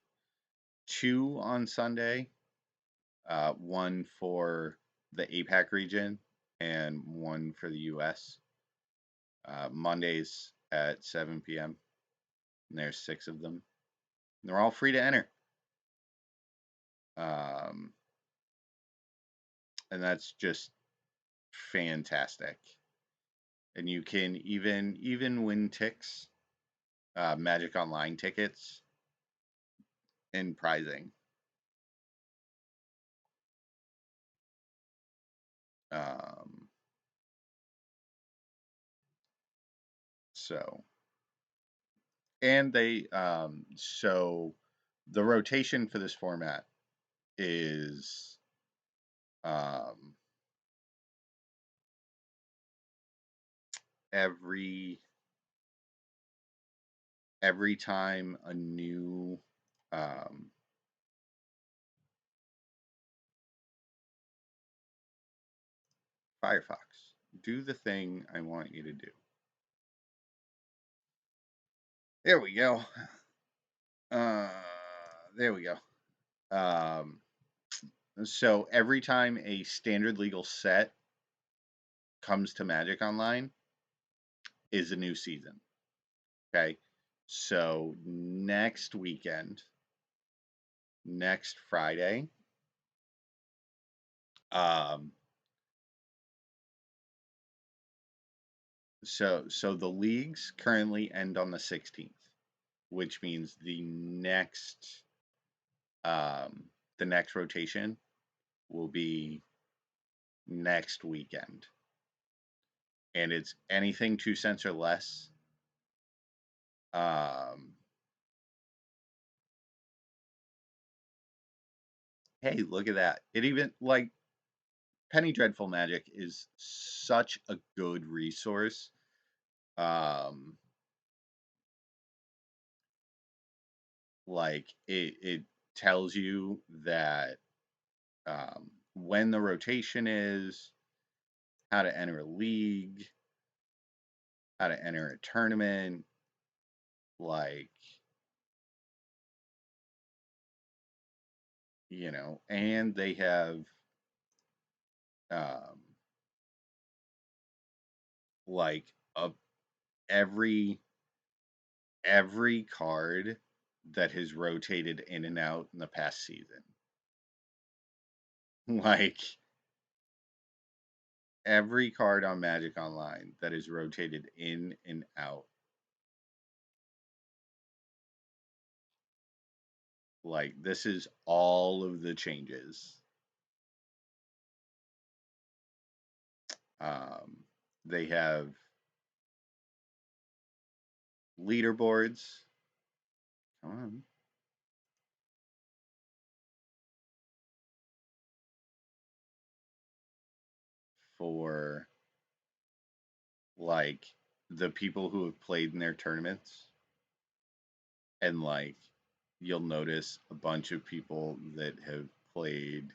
2 on Sunday. One for the APAC region and one for the US. Mondays at 7 p.m. And there's 6 of them. And they're all free to enter. And that's just fantastic. And you can even win ticks, Magic Online tickets, and prizing. So, and they so the rotation for this format is every time a new Firefox, do the thing I want you to do. There we go. There we go. So every time a standard legal set comes to Magic Online is a new season. Okay. So next weekend, next Friday, So the leagues currently end on the 16th, which means the next rotation will be next weekend. And it's anything 2 cents or less. Hey, look at that. It even like Penny Dreadful Magic is such a good resource. Like it tells you that when the rotation is, how to enter a league, how to enter a tournament, like, you know, and they have um, like every card that has rotated in and out in the past season. Like every card on Magic Online that is rotated in and out. Like this is all of the changes. They have leaderboards. Come on. For like the people who have played in their tournaments, and like you'll notice a bunch of people that have played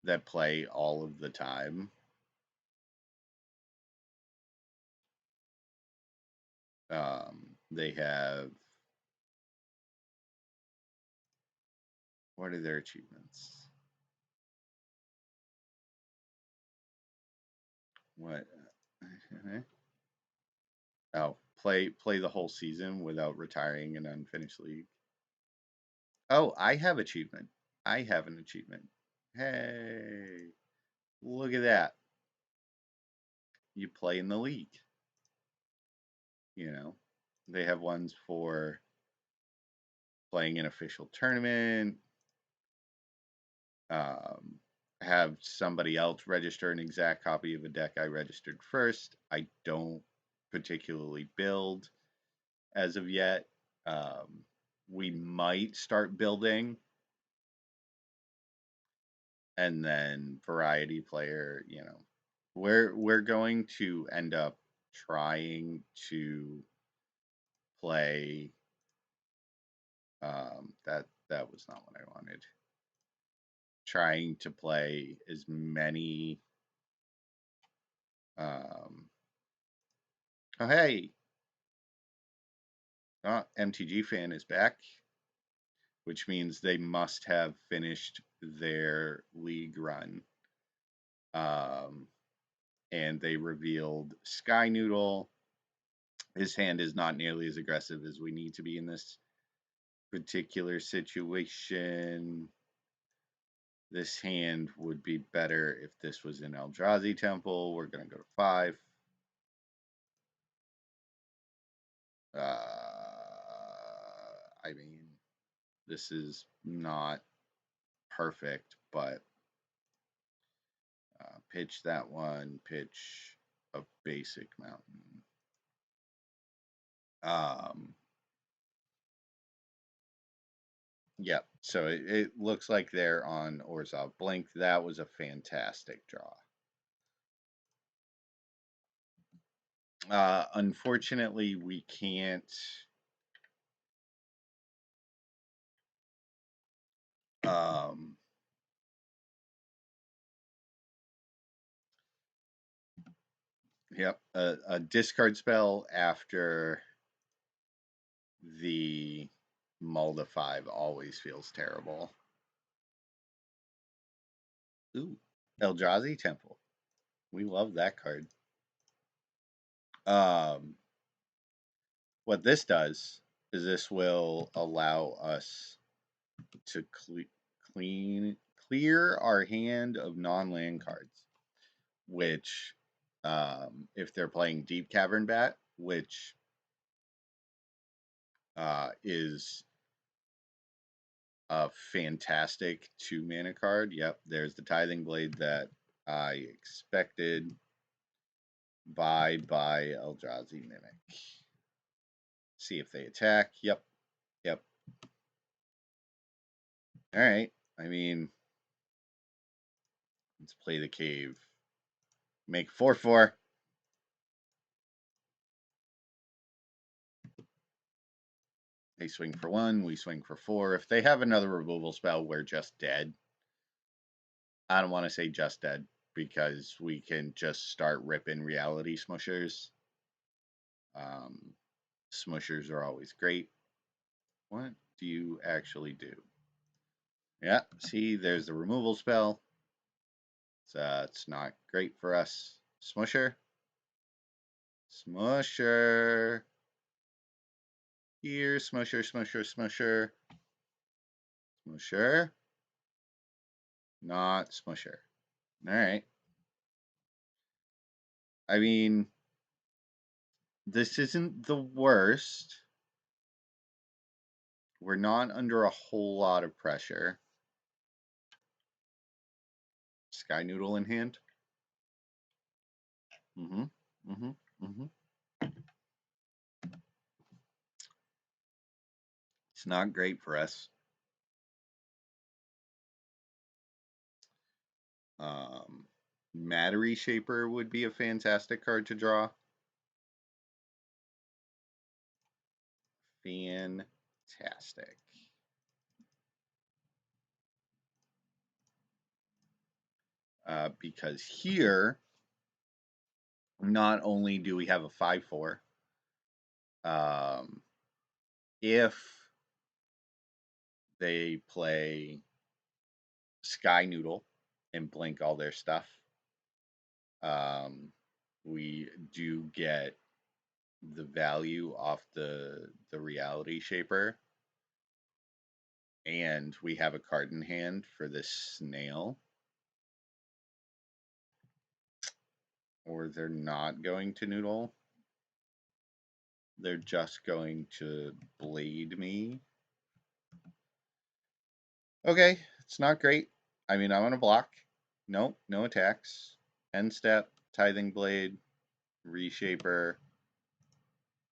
that play all of the time. They have, what are their achievements? What? Oh, play the whole season without retiring an unfinished league. Oh, I have achievement. I have an achievement. Hey, look at that. You play in the league. You know, they have ones for playing an official tournament, have somebody else register an exact copy of a deck I registered first. I don't particularly build as of yet. We might start building, and then variety player. You know, we're going to end up trying to play. That was not what I wanted. Trying to play as many. Oh hey, MTG fan is back, which means they must have finished their league run. And they revealed Sky Noodle. His hand is not nearly as aggressive as we need to be in this particular situation. This hand would be better if this was an Eldrazi temple. We're going to go to 5. I mean, this is not perfect, but pitch that one, pitch a basic mountain. Yeah, so it looks like they're on Orzhov Blink. That was a fantastic draw. Unfortunately, we can't. Yep, a discard spell after the Mulda 5 always feels terrible. Ooh, Eldrazi Temple. We love that card. What this does is this will allow us to clear our hand of non-land cards, which if they're playing Deep Cavern Bat, which is a fantastic 2-mana card. Yep, there's the Tithing Blade that I expected. Bye Eldrazi Mimic. See if they attack. Yep. All right. I mean, let's play the cave. Make 4/4. They swing for 1. We swing for 4. If they have another removal spell, we're just dead. I don't want to say just dead because we can just start ripping reality smushers. Smushers are always great. What do you actually do? Yeah, see, there's the removal spell. It's not great for us. Smusher. Smusher. Here, Smusher. Smusher. Not Smusher. All right. I mean, this isn't the worst. We're not under a whole lot of pressure. Sky Noodle in hand. It's not great for us. Matter Reshaper would be a fantastic card to draw. Fantastic. Because here, not only do we have a 5/4, if they play Sky Noodle and blink all their stuff, we do get the value off the Reality Shaper, and we have a card in hand for this snail. Or they're not going to noodle. They're just going to blade me. Okay, it's not great. I mean, I'm on a block. Nope, no attacks. End step, Tithing Blade, Reshaper.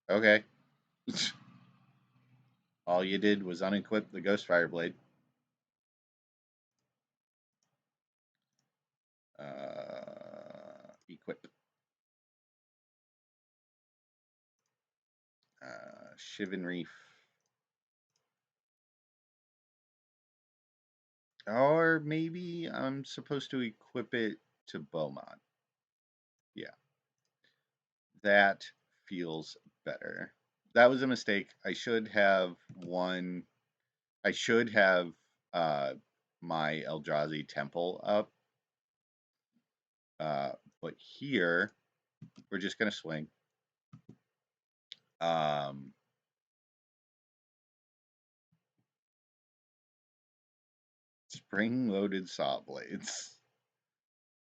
Okay. All you did was unequip the Ghostfire Blade. Equip. Shivan Reef. Or maybe I'm supposed to equip it to Beaumont. Yeah. That feels better. That was a mistake. I should have my Eldrazi Temple up. But here, we're just going to swing. Spring-loaded saw blades.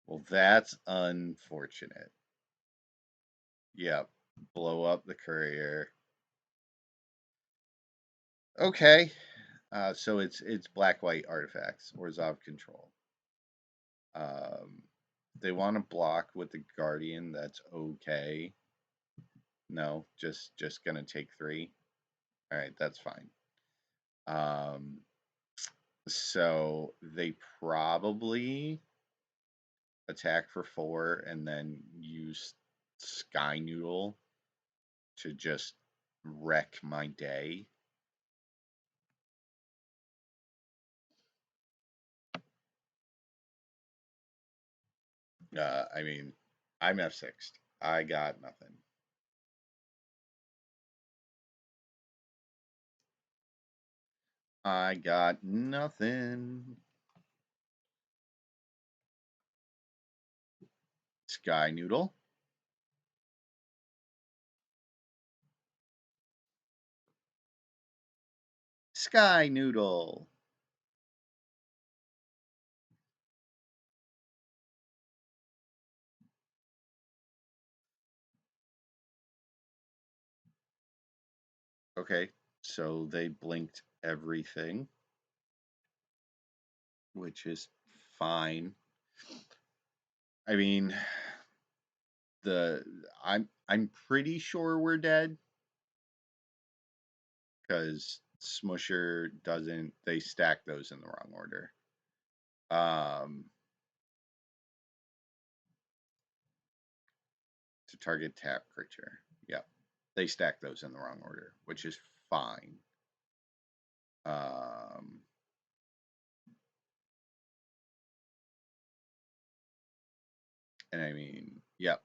Well, that's unfortunate. Yep. Blow up the courier. Okay. So it's black-white artifacts or Zav control. They want to block with the Guardian. That's okay. No, just gonna take 3. All right, that's fine. So they probably attack for 4 and then use Sky Noodle to just wreck my day. I mean, I'm F6'd. I got nothing. I got nothing. Sky Noodle. Sky Noodle. Okay, so they blinked everything, which is fine. I mean, I'm pretty sure we're dead because Smusher doesn't. They stack those in the wrong order. To target tap creature. Yep, they stack those in the wrong order, which is fine. And I mean, yep,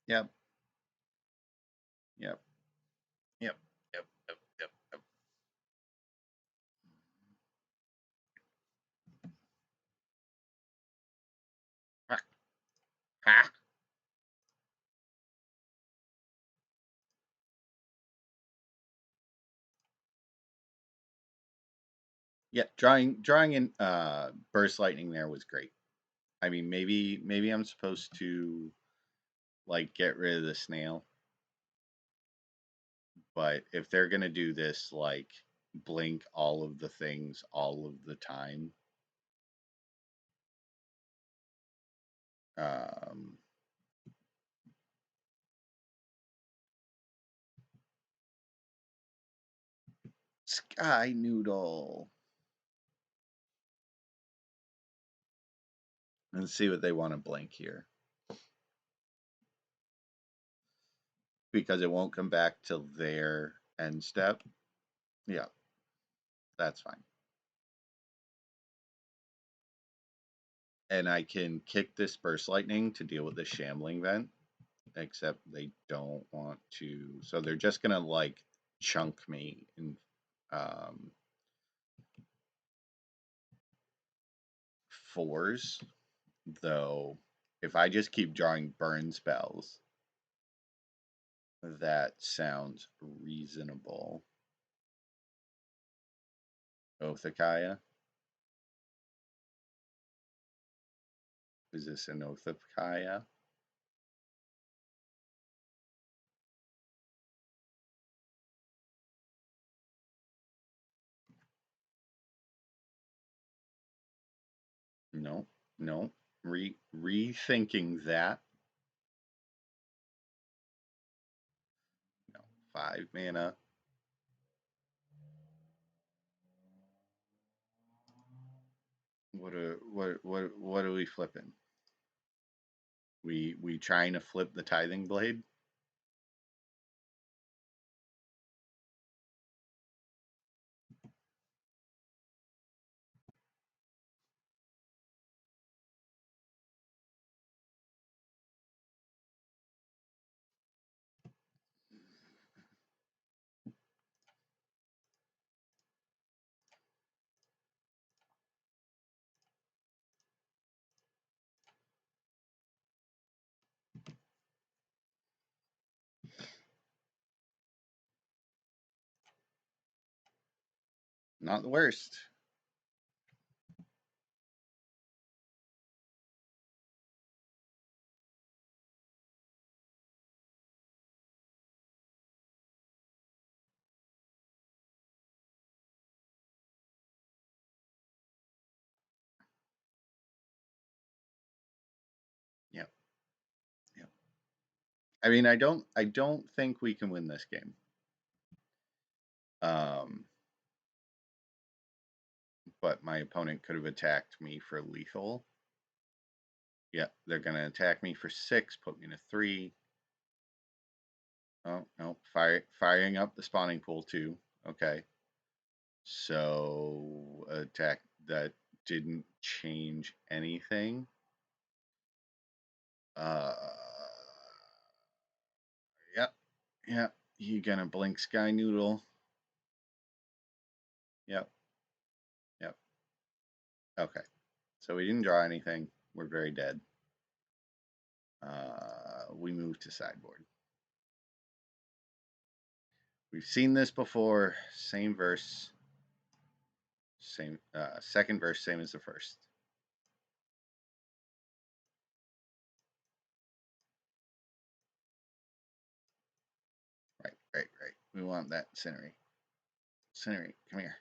yep, yep, yep, yep, yep, yep, yep. Ha, ha. Yeah, drawing in burst lightning there was great. I mean, maybe I'm supposed to like get rid of the snail, but if they're gonna do this, like blink all of the things all of the time, um, Sky Noodle. Let's see what they want to blink here. Because it won't come back till their end step. Yeah, that's fine. And I can kick this burst lightning to deal with the shambling vent, except they don't want to. So they're just gonna like chunk me in fours. Though, if I just keep drawing burn spells, that sounds reasonable. Othakaya. Is this an Othakaya? No, no. Rethinking that. No, 5 mana. What are we flipping? We trying to flip the tithing blade? Not the worst. Yep. Yep. I mean, I don't think we can win this game. But my opponent could have attacked me for lethal. Yeah, they're gonna attack me for 6, put me in a 3. Oh no, firing up the spawning pool too. Okay. So attack that didn't change anything. Yep, yep. You gonna blink Sky Noodle? Yep, yep. Okay. So we didn't draw anything. We're very dead. We move to sideboard. We've seen this before. Same verse. Same second verse, same as the first. Right. We want that Incinerate. Incinerate, come here.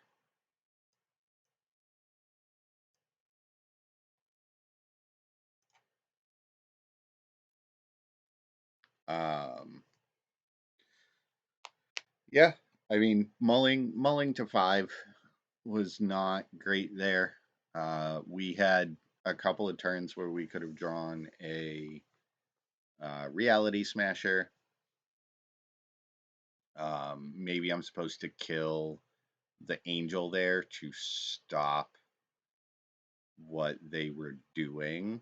Um, yeah, I mean, mulling to 5 was not great there. We had a couple of turns where we could have drawn a reality smasher. Maybe I'm supposed to kill the angel there to stop what they were doing.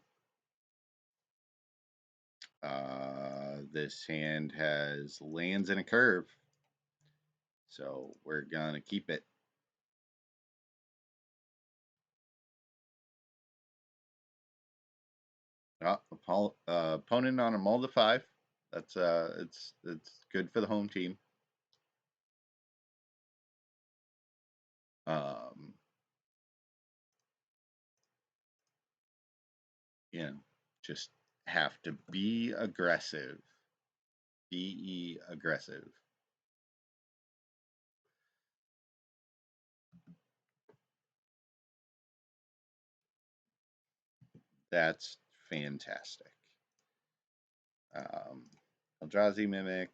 This hand has lands in a curve, so we're gonna keep it. Opponent on a mull to 5. That's it's good for the home team. Um, you know, just have to be aggressive. Be aggressive. That's fantastic. Eldrazi Mimic.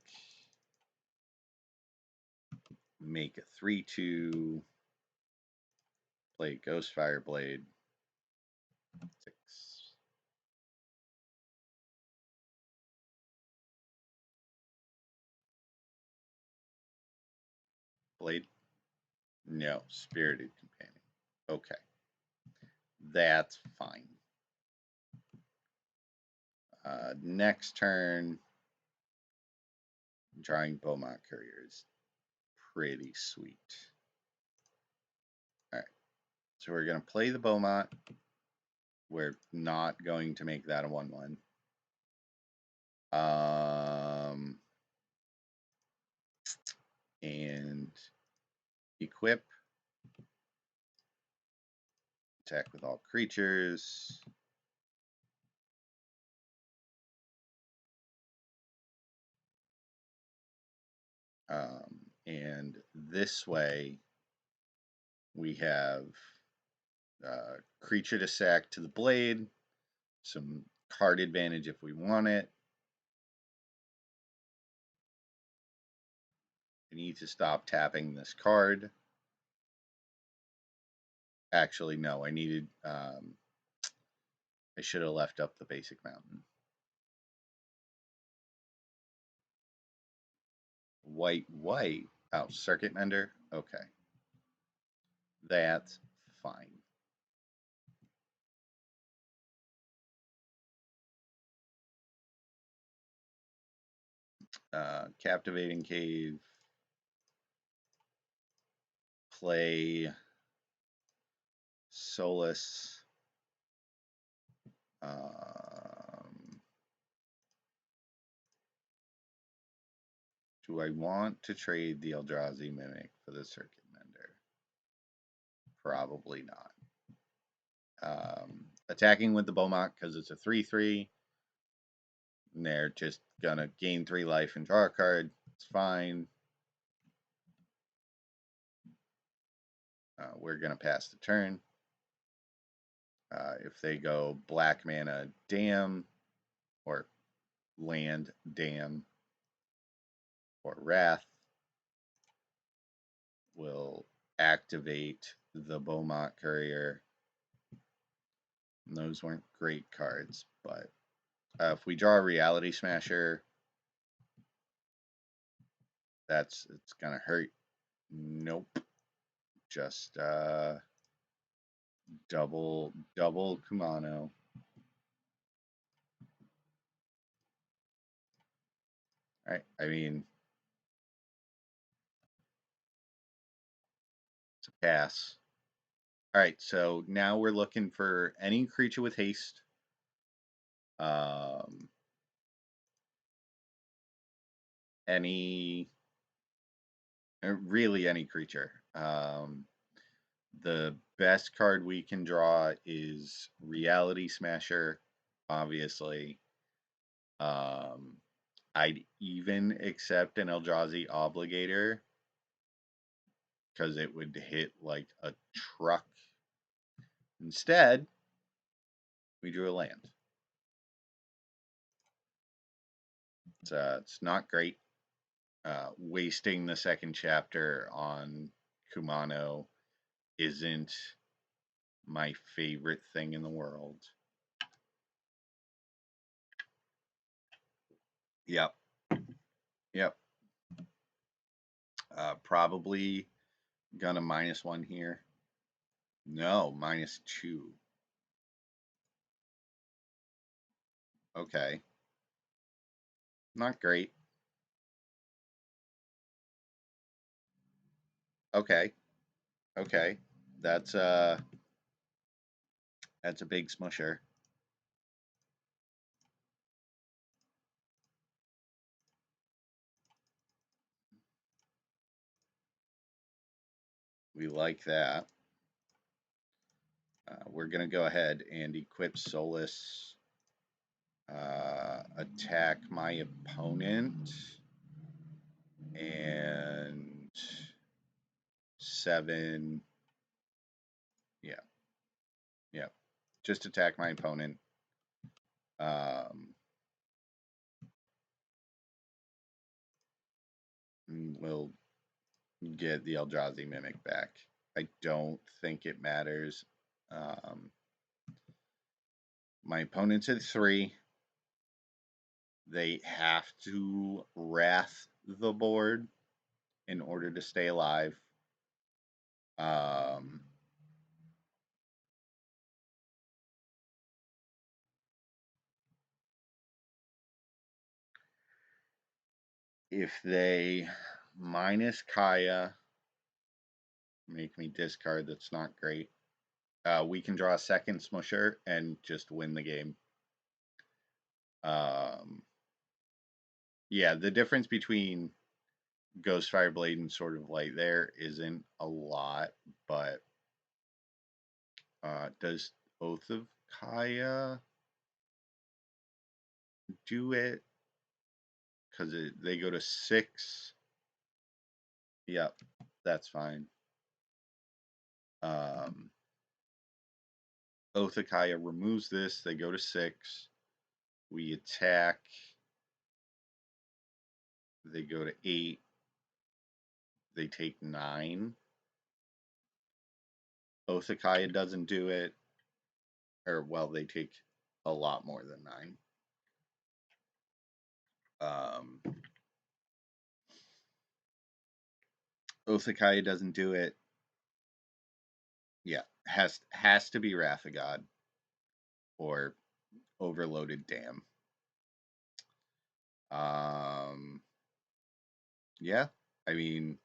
Make a 3/2. Play Ghost Fireblade. 6. Blade? No, Spirited Companion. Okay. That's fine. Next turn, drawing Beaumont Courier is pretty sweet. All right. So we're going to play the Beaumont. We're not going to make that a 1/1. And equip. Attack with all creatures. And this way, we have creature to sack to the blade, some card advantage if we want it. I need to stop tapping this card. Actually, no, I needed. I should have left up the basic mountain. White. Oh, Circuit Mender? Okay. That's fine. Captivating Cave. Play Solus. Do I want to trade the Eldrazi Mimic for the Circuit Mender? Probably not. Attacking with the Beaumont because it's a 3/3. And they're just gonna gain 3 life and draw a card. It's fine. We're gonna pass the turn. If they go black mana dam or land dam or wrath, we'll activate the Beaumont Courier. And those weren't great cards, but if we draw a Reality Smasher, it's gonna hurt. Nope. Just double Kumano. All right. I mean, it's a pass. All right. So now we're looking for any creature with haste. Really any creature. The best card we can draw is Reality Smasher, obviously. I'd even accept an Eldrazi Obligator because it would hit like a truck. Instead, we drew a land. It's not great. Wasting the second chapter on Kumano isn't my favorite thing in the world. Yep. Yep. Probably gonna -1 here. No, -2. Okay. Not great. Okay. Okay. That's a big smusher. We like that. We're going to go ahead and equip Solus, attack my opponent, and 7. Yeah. Yeah. Just attack my opponent. We'll get the Eldrazi Mimic back. I don't think it matters. My opponent's at 3. They have to wrath the board in order to stay alive. If they minus Kaya, make me discard, that's not great. We can draw a second smusher and just win the game. Yeah, the difference between Ghostfire Blade and Sword of Light there isn't a lot, but does Oath of Kaya do it? Because they go to 6. Yep, that's fine. Oath of Kaya removes this. They go to 6. We attack. They go to 8. They take 9. Oath of Kaya doesn't do it. Or, well, they take a lot more than 9. Oath of Kaya doesn't do it. Yeah, has to be Wrath of God or Overloaded Dam. Yeah, I mean,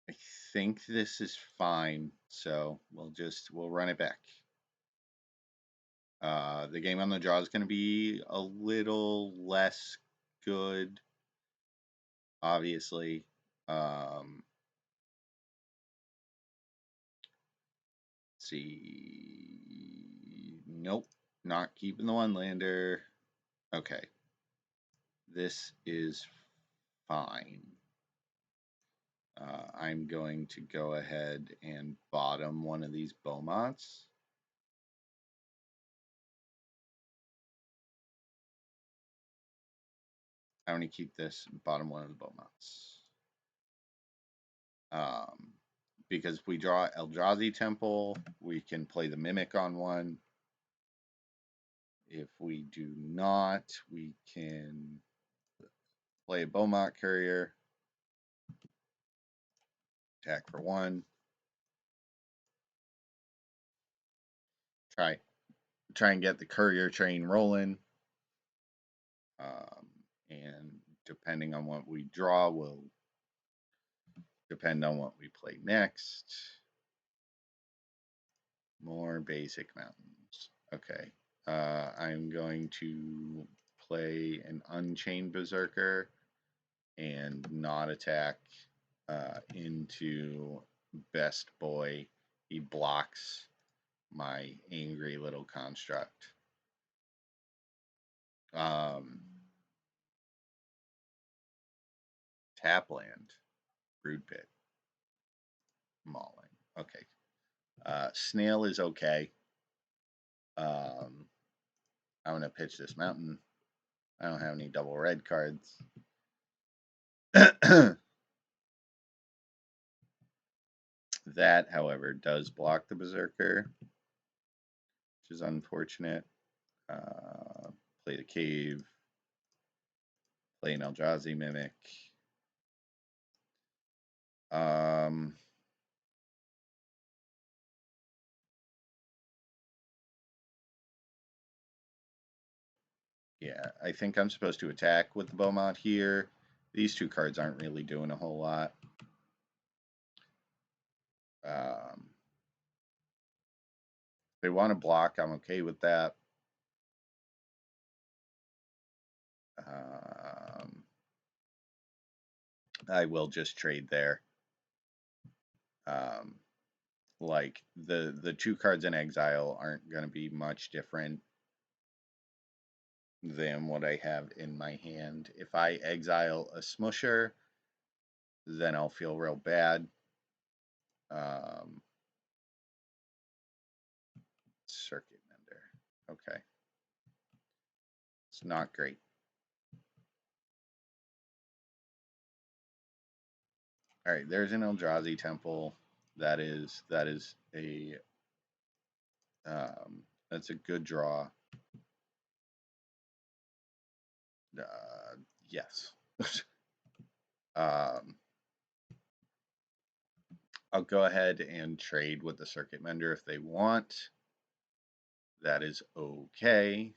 I think this is fine, so we'll run it back. The game on the draw is going to be a little less good, obviously. See, nope, not keeping the one lander. Okay, this is fine. I'm going to go ahead and bottom one of these Beaumonts. I'm going to keep this bottom one of the Beaumonts. Because if we draw Eldrazi Temple, we can play the Mimic on one. If we do not, we can play a Beaumont Courier, attack for 1. Try and get the courier train rolling. And depending on what we draw will depend on what we play next. More basic mountains. Okay. I'm going to play an Unchained Berserker and not attack into Best Boy. He blocks my angry little construct. Tap land. Brood Pit. Mauling. Okay. Snail is okay. I'm going to pitch this mountain. I don't have any double red cards. That, however, does block the Berserker, which is unfortunate. Play the Cave. Play an Eldrazi Mimic. Yeah, I think I'm supposed to attack with the Beaumont here. These two cards aren't really doing a whole lot. They want to block. I'm okay with that. I will just trade there. Like the two cards in exile aren't going to be much different than what I have in my hand. If I exile a Smusher, then I'll feel real bad. Circuit Mender. Okay. It's not great. All right, there's an Eldrazi Temple. That is a that's a good draw. Yes. I'll go ahead and trade with the Circuit Mender if they want. That is okay.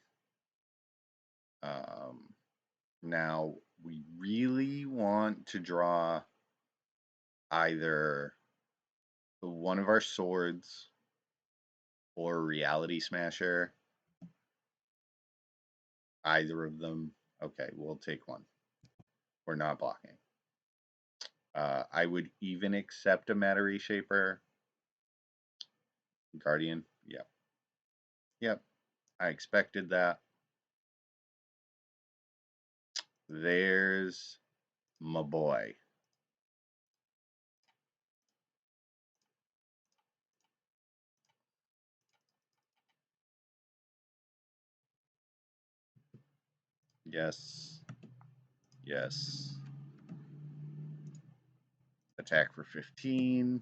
Now, we really want to draw either one of our swords or Reality Smasher. Either of them. Okay, we'll take one. We're not blocking. I would even accept a Matter Reshaper. Guardian. Yep. Yep. I expected that. There's my boy. Yes. Yes. Attack for 15.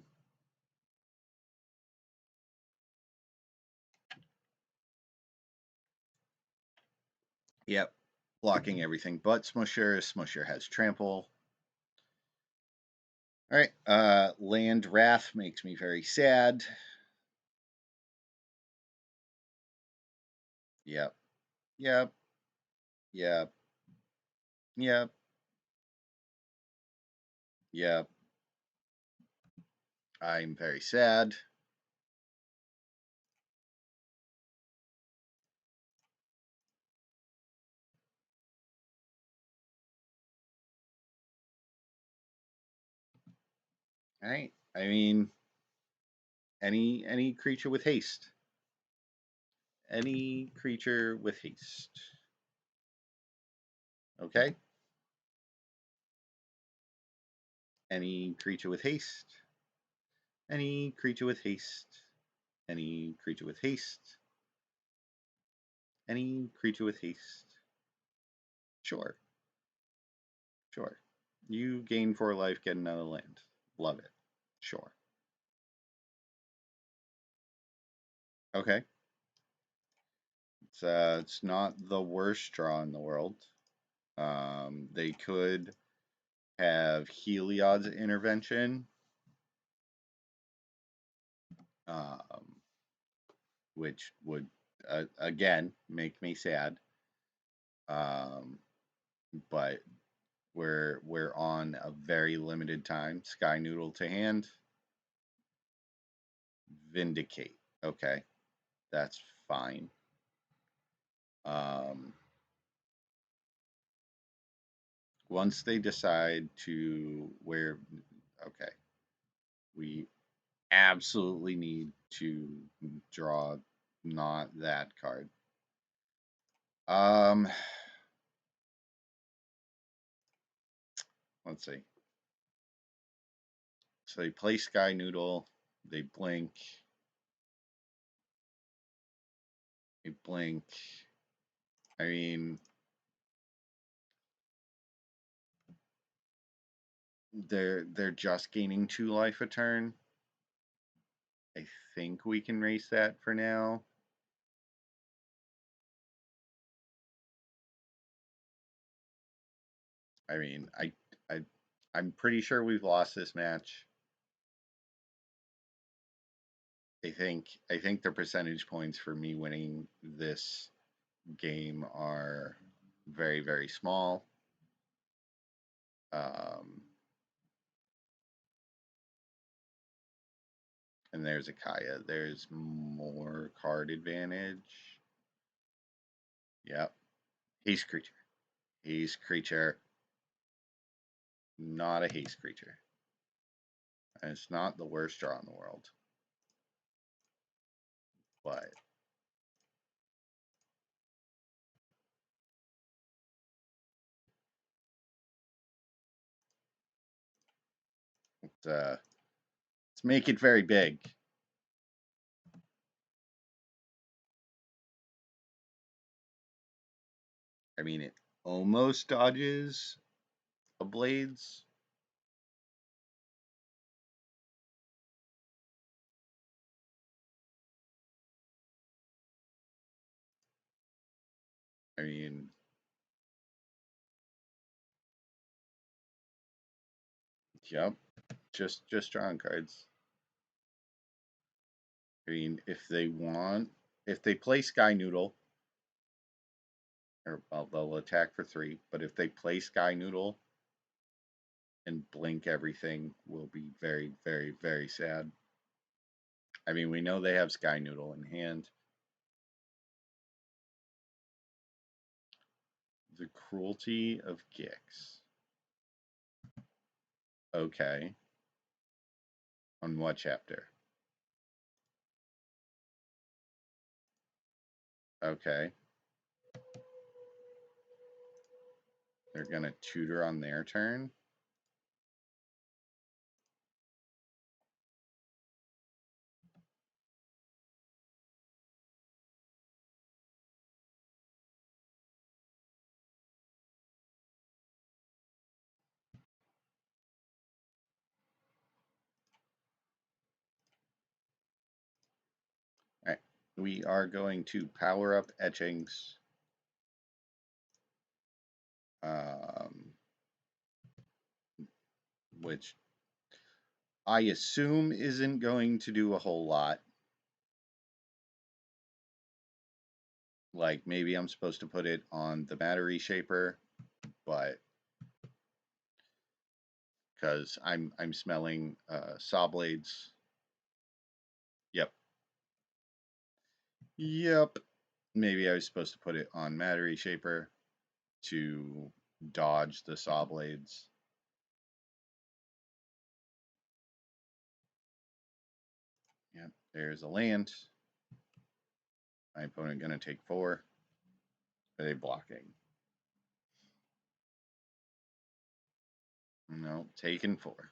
Yep. Blocking everything but Smusher. Smusher has trample. All right. Land Wrath makes me very sad. Yep. Yep. Yep. Yep. Yep. I'm very sad. All right. I mean, any creature with haste. Any creature with haste. Okay. Any creature with haste. Any creature with haste. Any creature with haste. Any creature with haste. Sure. Sure. You gain 4 life, get another land. Love it. Sure. Okay. It's not the worst draw in the world. They could have Heliod's intervention, which would again make me sad. But we're on a very limited time. Sky Noodle to hand. Vindicate. Okay, that's fine. Once they decide to where, okay, we absolutely need to draw not that card. Let's see. So they play Sky Noodle, they blink, they blink. I mean, they're just gaining 2 life a turn. I think we can race that for now. I mean, I'm pretty sure we've lost this match. I think the percentage points for me winning this game are very, very small. And there's a Kaya. There's more card advantage. Yep. Haste creature. Haste creature. Not a haste creature. And it's not the worst draw in the world. But let's make it very big. I mean, it almost dodges a Blades. I mean, yep, just drawing cards. I mean, if they play Sky Noodle, or well, they'll attack for 3. But if they play Sky Noodle and blink everything, we'll be very, very, very sad. I mean, we know they have Sky Noodle in hand. The Cruelty of Gix. Okay. On what chapter? Okay. They're going to tutor on their turn. All right. We are going to power up etchings. Which I assume isn't going to do a whole lot. Like maybe I'm supposed to put it on the matter reshaper, but because I'm smelling saw blades. Yep. Yep. Maybe I was supposed to put it on matter reshaper to dodge the saw blades. Yep. There's a land. My opponent gonna take 4. Are they blocking? No, taking 4.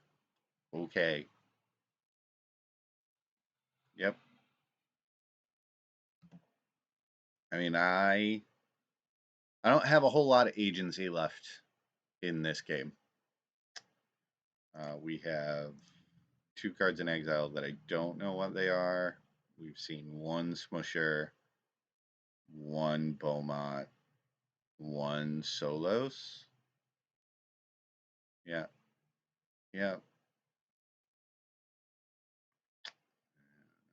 Okay. Yep. I mean, I don't have a whole lot of agency left in this game. We have 2 cards in exile that I don't know what they are. We've seen 1 Smusher, 1 Beaumont, 1 Solos. Yeah. Yeah.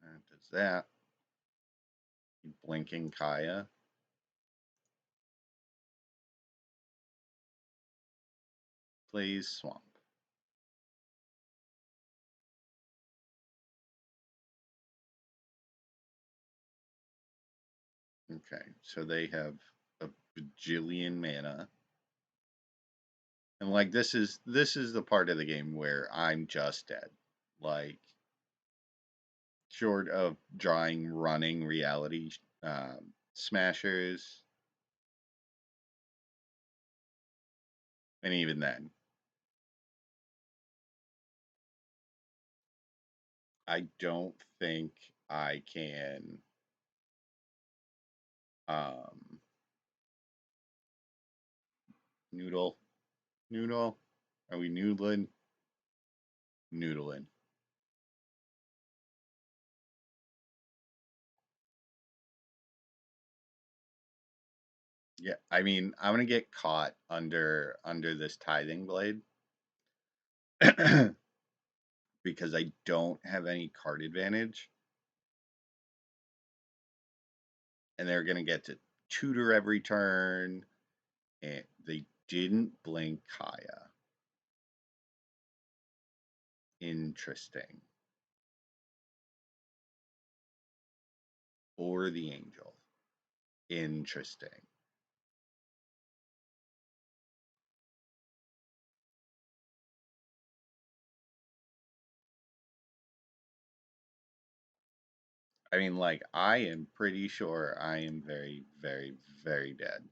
That does that. Blinking Kaya. Plays Swamp. Okay, so they have a bajillion mana. And like this is the part of the game where I'm just dead. Like short of drawing running reality smashers, and even then I don't think I can um noodle. Noodle. Are we noodling? Noodling. Yeah, I mean, I'm gonna get caught under this tithing blade because I don't have any card advantage, and they're gonna get to tutor every turn, and they didn't blink Kaya. Interesting. Or the angel. Interesting. I mean, like, I am pretty sure I am very, very, very dead.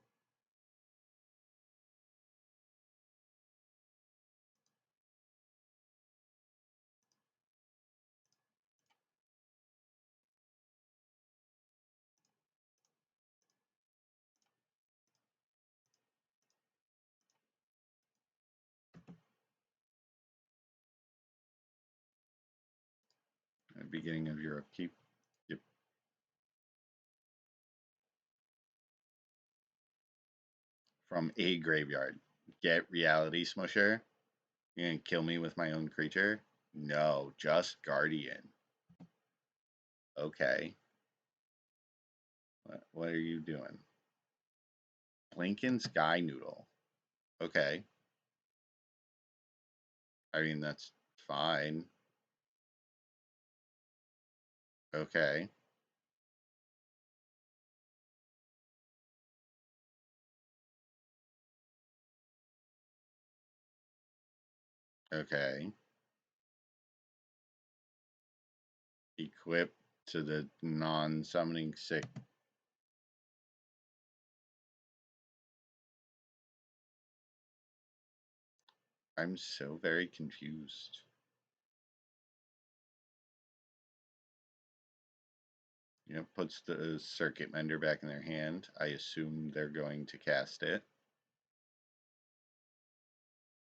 At the beginning of your upkeep. Yep. From a graveyard. Get Reality Smusher. You're gonna kill me with my own creature? No, just Guardian. Okay. What are you doing? Blinking Sky Noodle. Okay. I mean, that's fine. Okay. Okay. Equip to the non-summoning sick. I'm so very confused. You know, puts the Circuit Mender back in their hand. I assume they're going to cast it.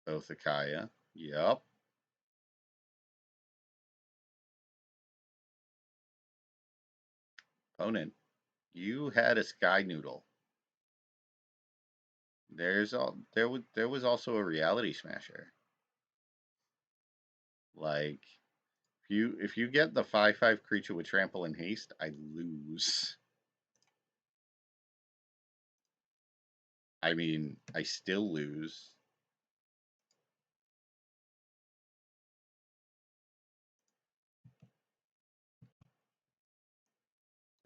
Both Akaya. Yup. Opponent, you had a Sky Noodle. There was also a Reality Smasher. Like, if you get the 5/5 creature with trample and haste, I lose. I mean, I still lose.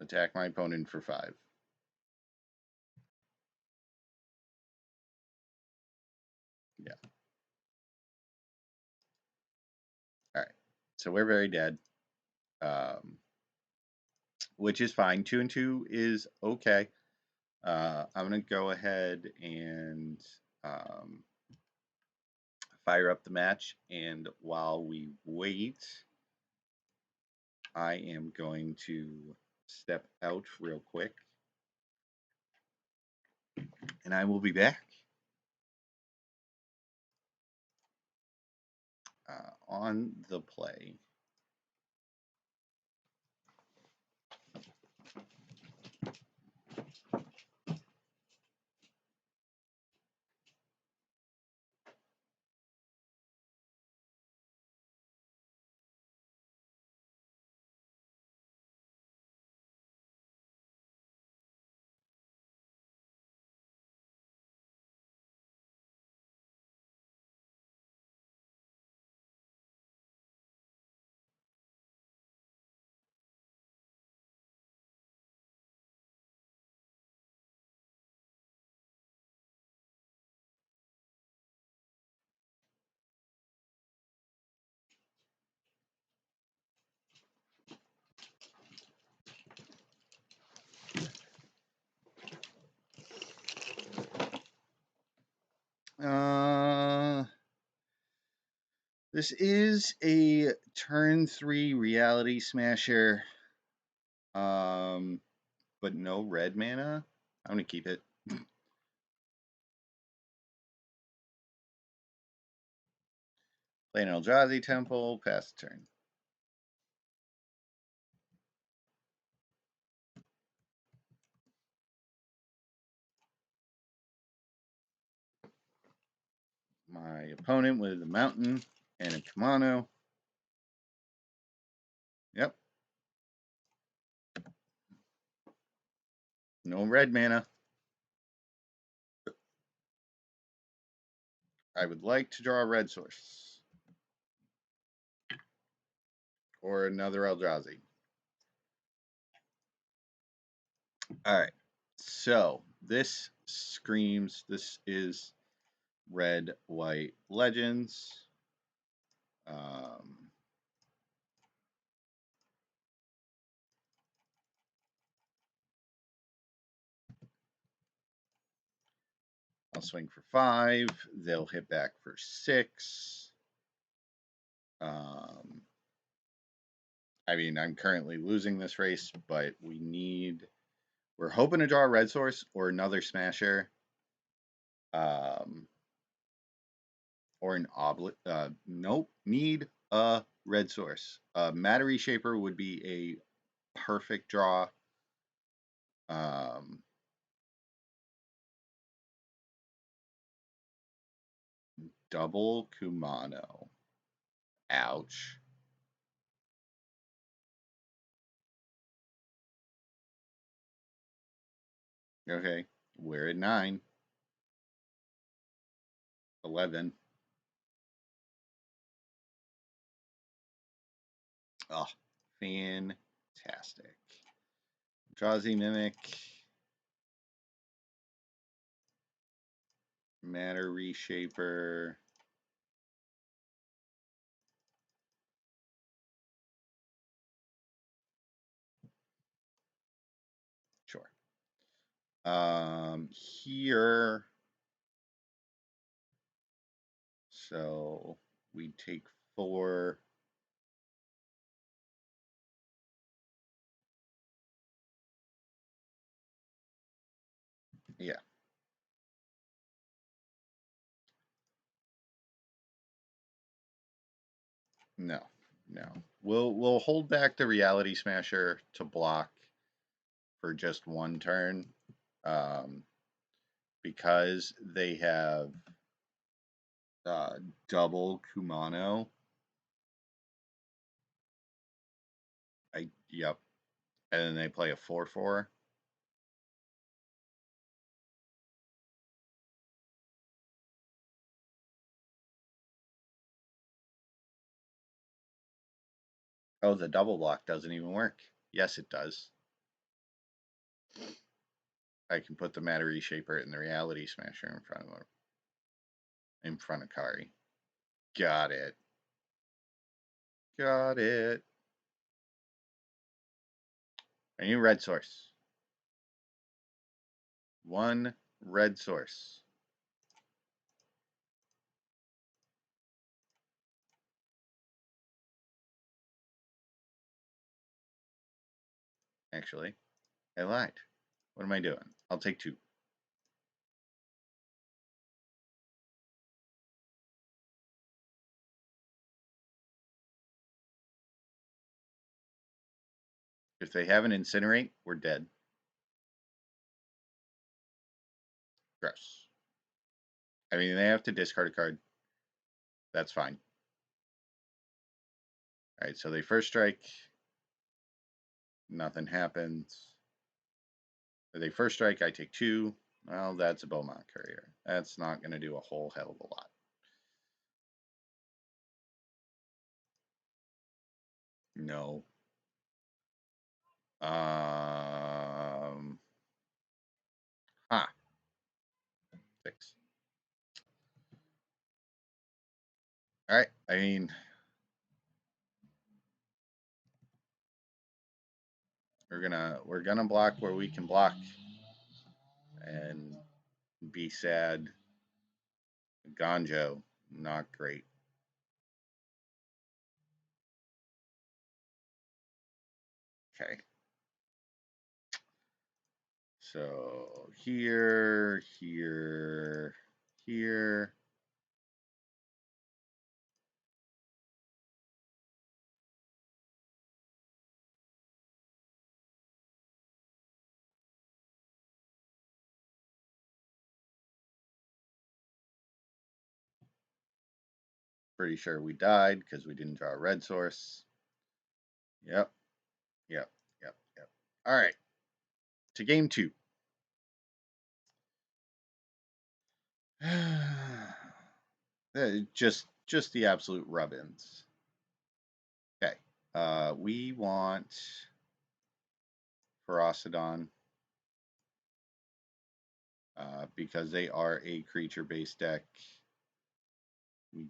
Attack my opponent for 5. Yeah. All right. So we're very dead. Which is fine. 2-2 is okay. I'm gonna go ahead and fire up the match, and while we wait, I am going to step out real quick, and I will be back on the play. This is a turn 3 reality smasher. But no red mana. I'm gonna keep it. Play an Eldrazi Temple, pass the turn. My opponent with a mountain and a Kamano. Yep. No red mana. I would like to draw a red source. Or another Eldrazi. Alright. So, this screams, this is Red, White Legends. I'll swing for 5. They'll hit back for 6. I mean, I'm currently losing this race, but we're hoping to draw a red source or another smasher. Or an nope, need a red source. Matter Reshaper would be a perfect draw. Double Kumano. Ouch. Okay, we're at 9. 11. Oh, fantastic. Eldrazi Mimic. Matter Reshaper. Sure. Here. So we take 4. Yeah. No. We'll hold back the Reality Smasher to block for just 1 turn. Because they have double Kumano. Yep. And then they play a 4/4. Oh, the double block doesn't even work. Yes, it does. I can put the Matter Reshaper and the Reality Smasher in front of her. In front of Kari. Got it. Got it. A new red source. 1 red source. Actually, I lied. What am I doing? I'll take 2. If they have an Incinerate, we're dead. Gross. I mean, they have to discard a card. That's fine. Alright, so they first strike. Nothing happens. If they first strike, I take 2. Well, that's a Beaumont Courier. That's not going to do a whole hell of a lot. No. Ah. 6. Alright, I mean, we're gonna block where we can block and be sad. Ganjo, not great. Okay. So here, here, here. Pretty sure we died because we didn't draw a red source. Yep, yep, yep, yep. All right, to game 2. just the absolute rub-ins. Okay, we want Ferocidon because they are a creature-based deck. We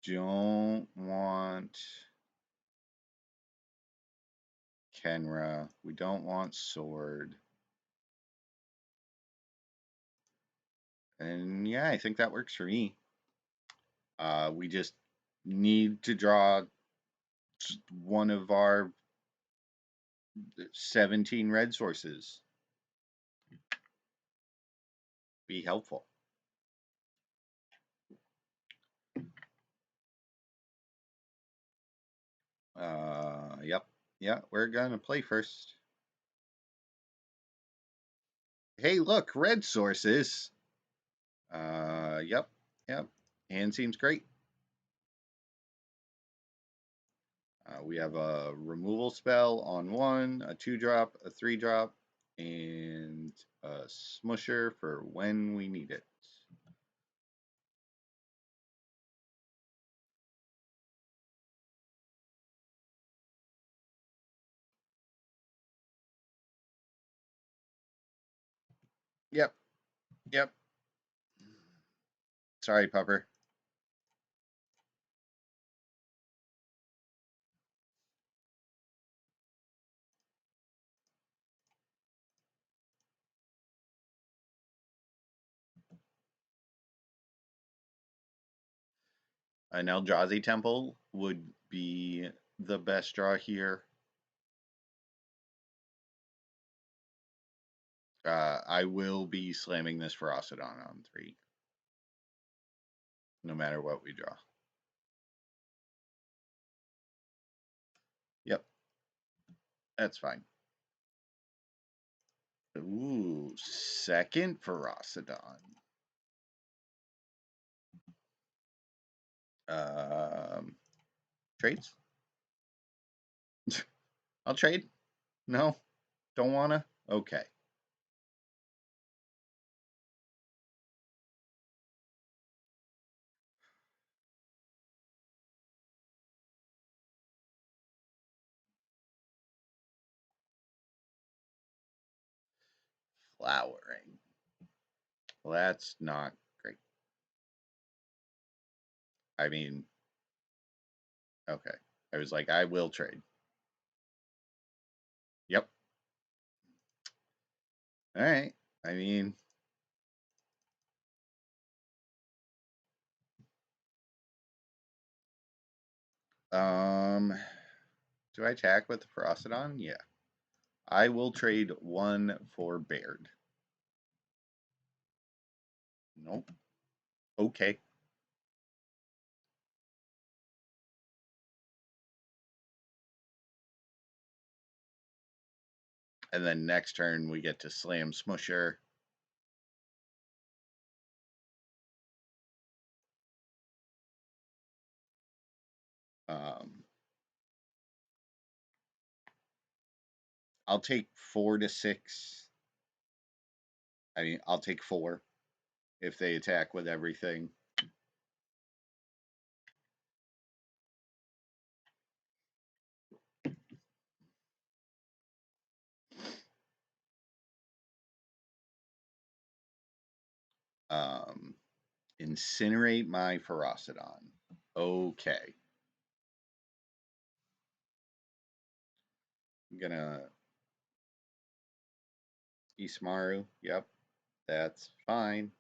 don't want Kenra. We don't want Sword. And yeah, I think that works for me. We just need to draw one of our 17 red sources. Be helpful. Yep. Yeah, we're gonna play first. Hey, look, red sources. Yep, yep. Hand seems great. We have a removal spell on 1, a 2-drop, a 3-drop, and a smusher for when we need it. Yep, yep. Sorry, Pupper. An Eldrazi Temple would be the best draw here. I will be slamming this Ferocidon on 3. No matter what we draw. Yep. That's fine. Ooh, second Ferocidon. Trades? I'll trade. No? Don't wanna? Okay. Flowering. Well, that's not great. I mean, okay. I was like, I will trade. Yep. All right. I mean, do I attack with the Ferocidon? Yeah. I will trade 1 for Baird. Nope. Okay. And then next turn we get to slam Smusher. I'll take 4 to 6. I mean, I'll take 4 if they attack with everything. Incinerate my Ferocidon. Okay. I'm gonna Ismaru. Yep, that's fine.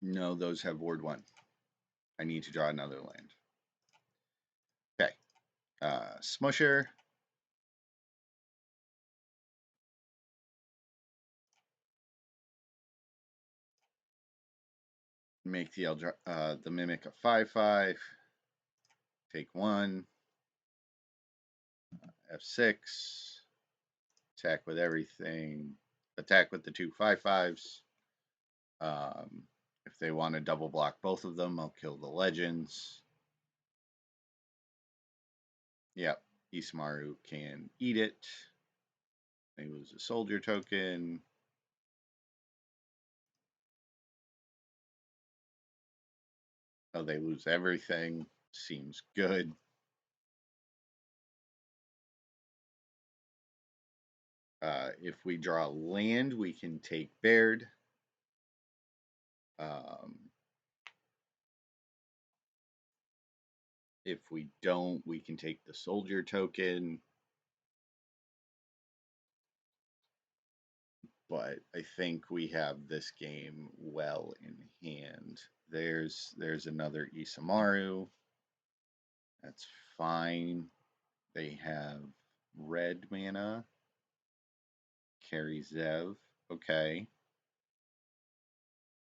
No, those have ward 1. I need to draw another land. Okay. Smusher. Make the Mimic a 5/5. Take 1. F6. Attack with everything. Attack with the 2 5/5s. If they want to double block both of them, I'll kill the legends. Yep, Isamaru can eat it. They lose a soldier token. Oh, they lose everything. Seems good. If we draw land, we can take Baird. If we don't, we can take the soldier token. But I think we have this game well in hand. There's another Isamaru. That's fine. They have red mana. Carry Zev. Okay.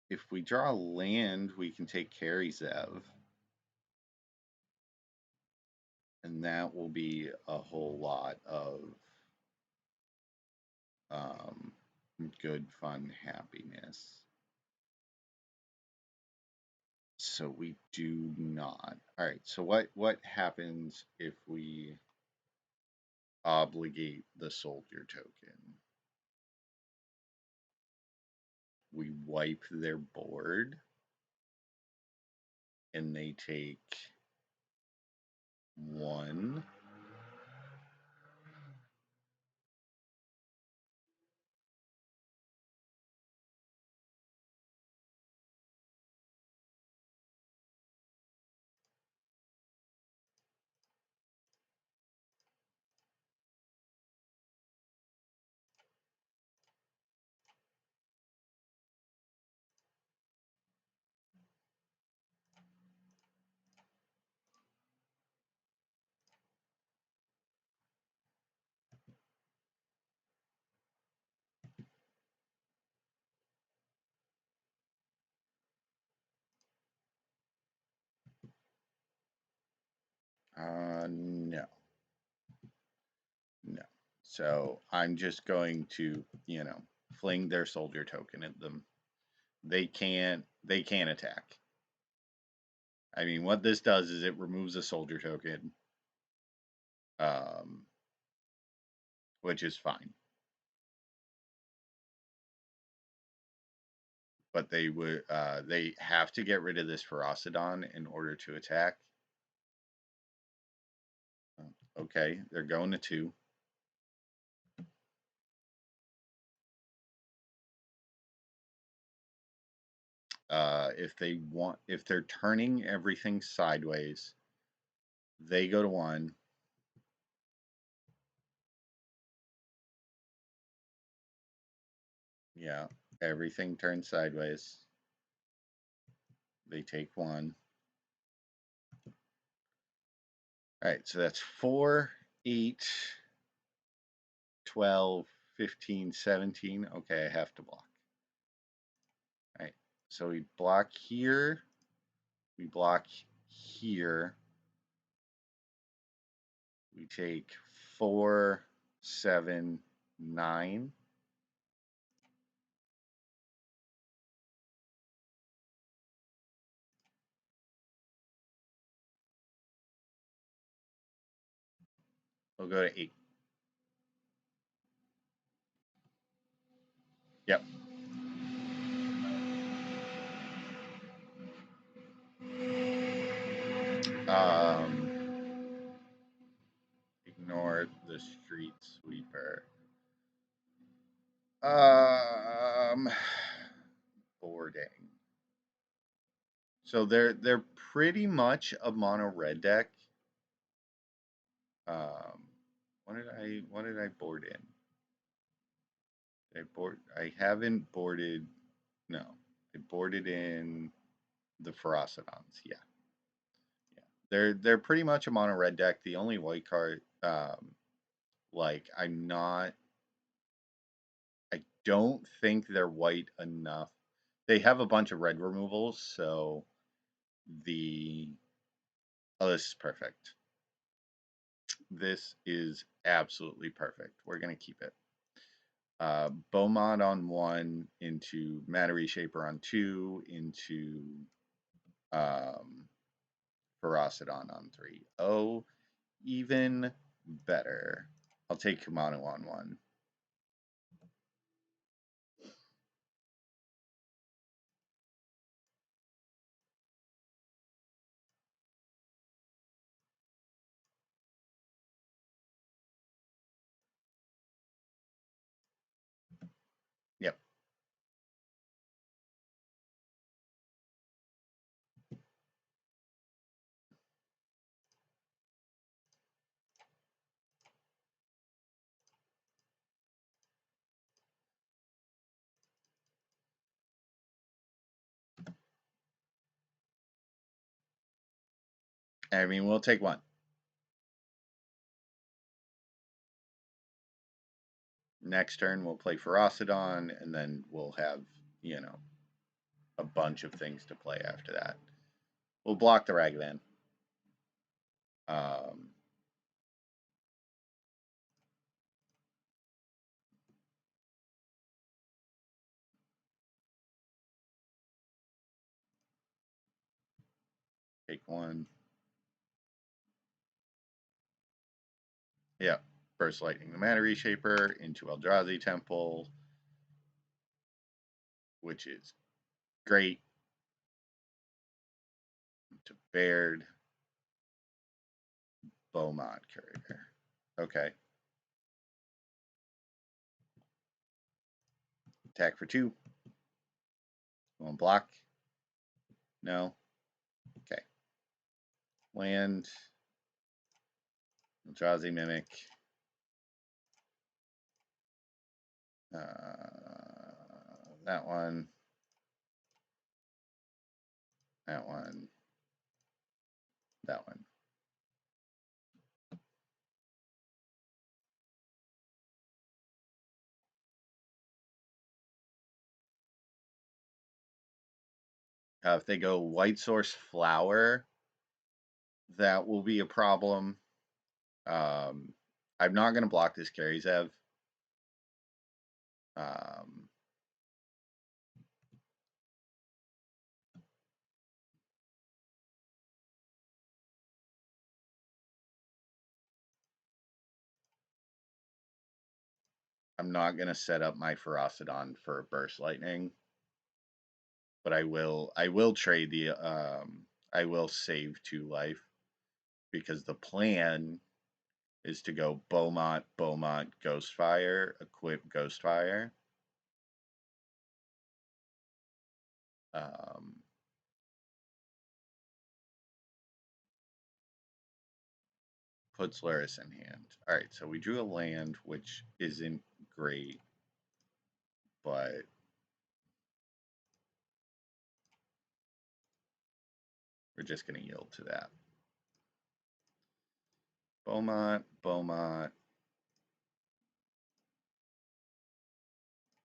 If we draw land, we can take Carry Zev. And that will be a whole lot of good, fun, happiness. So we do not. All right. So what happens if we obligate the soldier token? We wipe their board, and they take 1. No. No. So I'm just going to, fling their soldier token at them. They can't attack. I mean, what this does is it removes a soldier token, which is fine. But they have to get rid of this Ferocidon in order to attack. Okay, they're going to 2. If they're turning everything sideways, they go to 1. Yeah, everything turns sideways. They take 1. All right, so that's 4, 8, 12, 15, 17. Okay, I have to block. All right, so we block here. We block here. We take 4, 7, 9. We'll go to 8. Yep. Ignore the street sweeper. Boarding. So they're pretty much a mono red deck. What did I board in? I haven't boarded. No. I boarded in the Ferocidons. Yeah. They're pretty much a mono red deck. The only white card, like I don't think they're white enough. They have a bunch of red removals, so the this is perfect. This is absolutely perfect. We're gonna keep it. Beaumont on 1, into Mana Reshaper on 2, into Ferocidon on 3. Oh, even better. I'll take Kumano on 1. Yep. I mean, we'll take 1. Next turn, we'll play Ferocidon, and then we'll have, a bunch of things to play after that. We'll block the Ragavan. Take 1. Yep. Burst Lightning the Mana Reshaper into Eldrazi Temple, which is great. To Baird. Beaumont Courier. Okay. Attack for 2. One block. No. Okay. Land. Eldrazi Mimic. That one. That one. That one. If they go White Source Flower, that will be a problem. I'm not going to block this carry Zev. I'm not going to set up my Ferocidon for Burst Lightning, but I will trade the I will save 2 life, because the plan is to go Beaumont, Ghostfire, equip Ghostfire. Puts Luris in hand. Alright, so we drew a land, which isn't great, but we're just going to yield to that. Beaumont,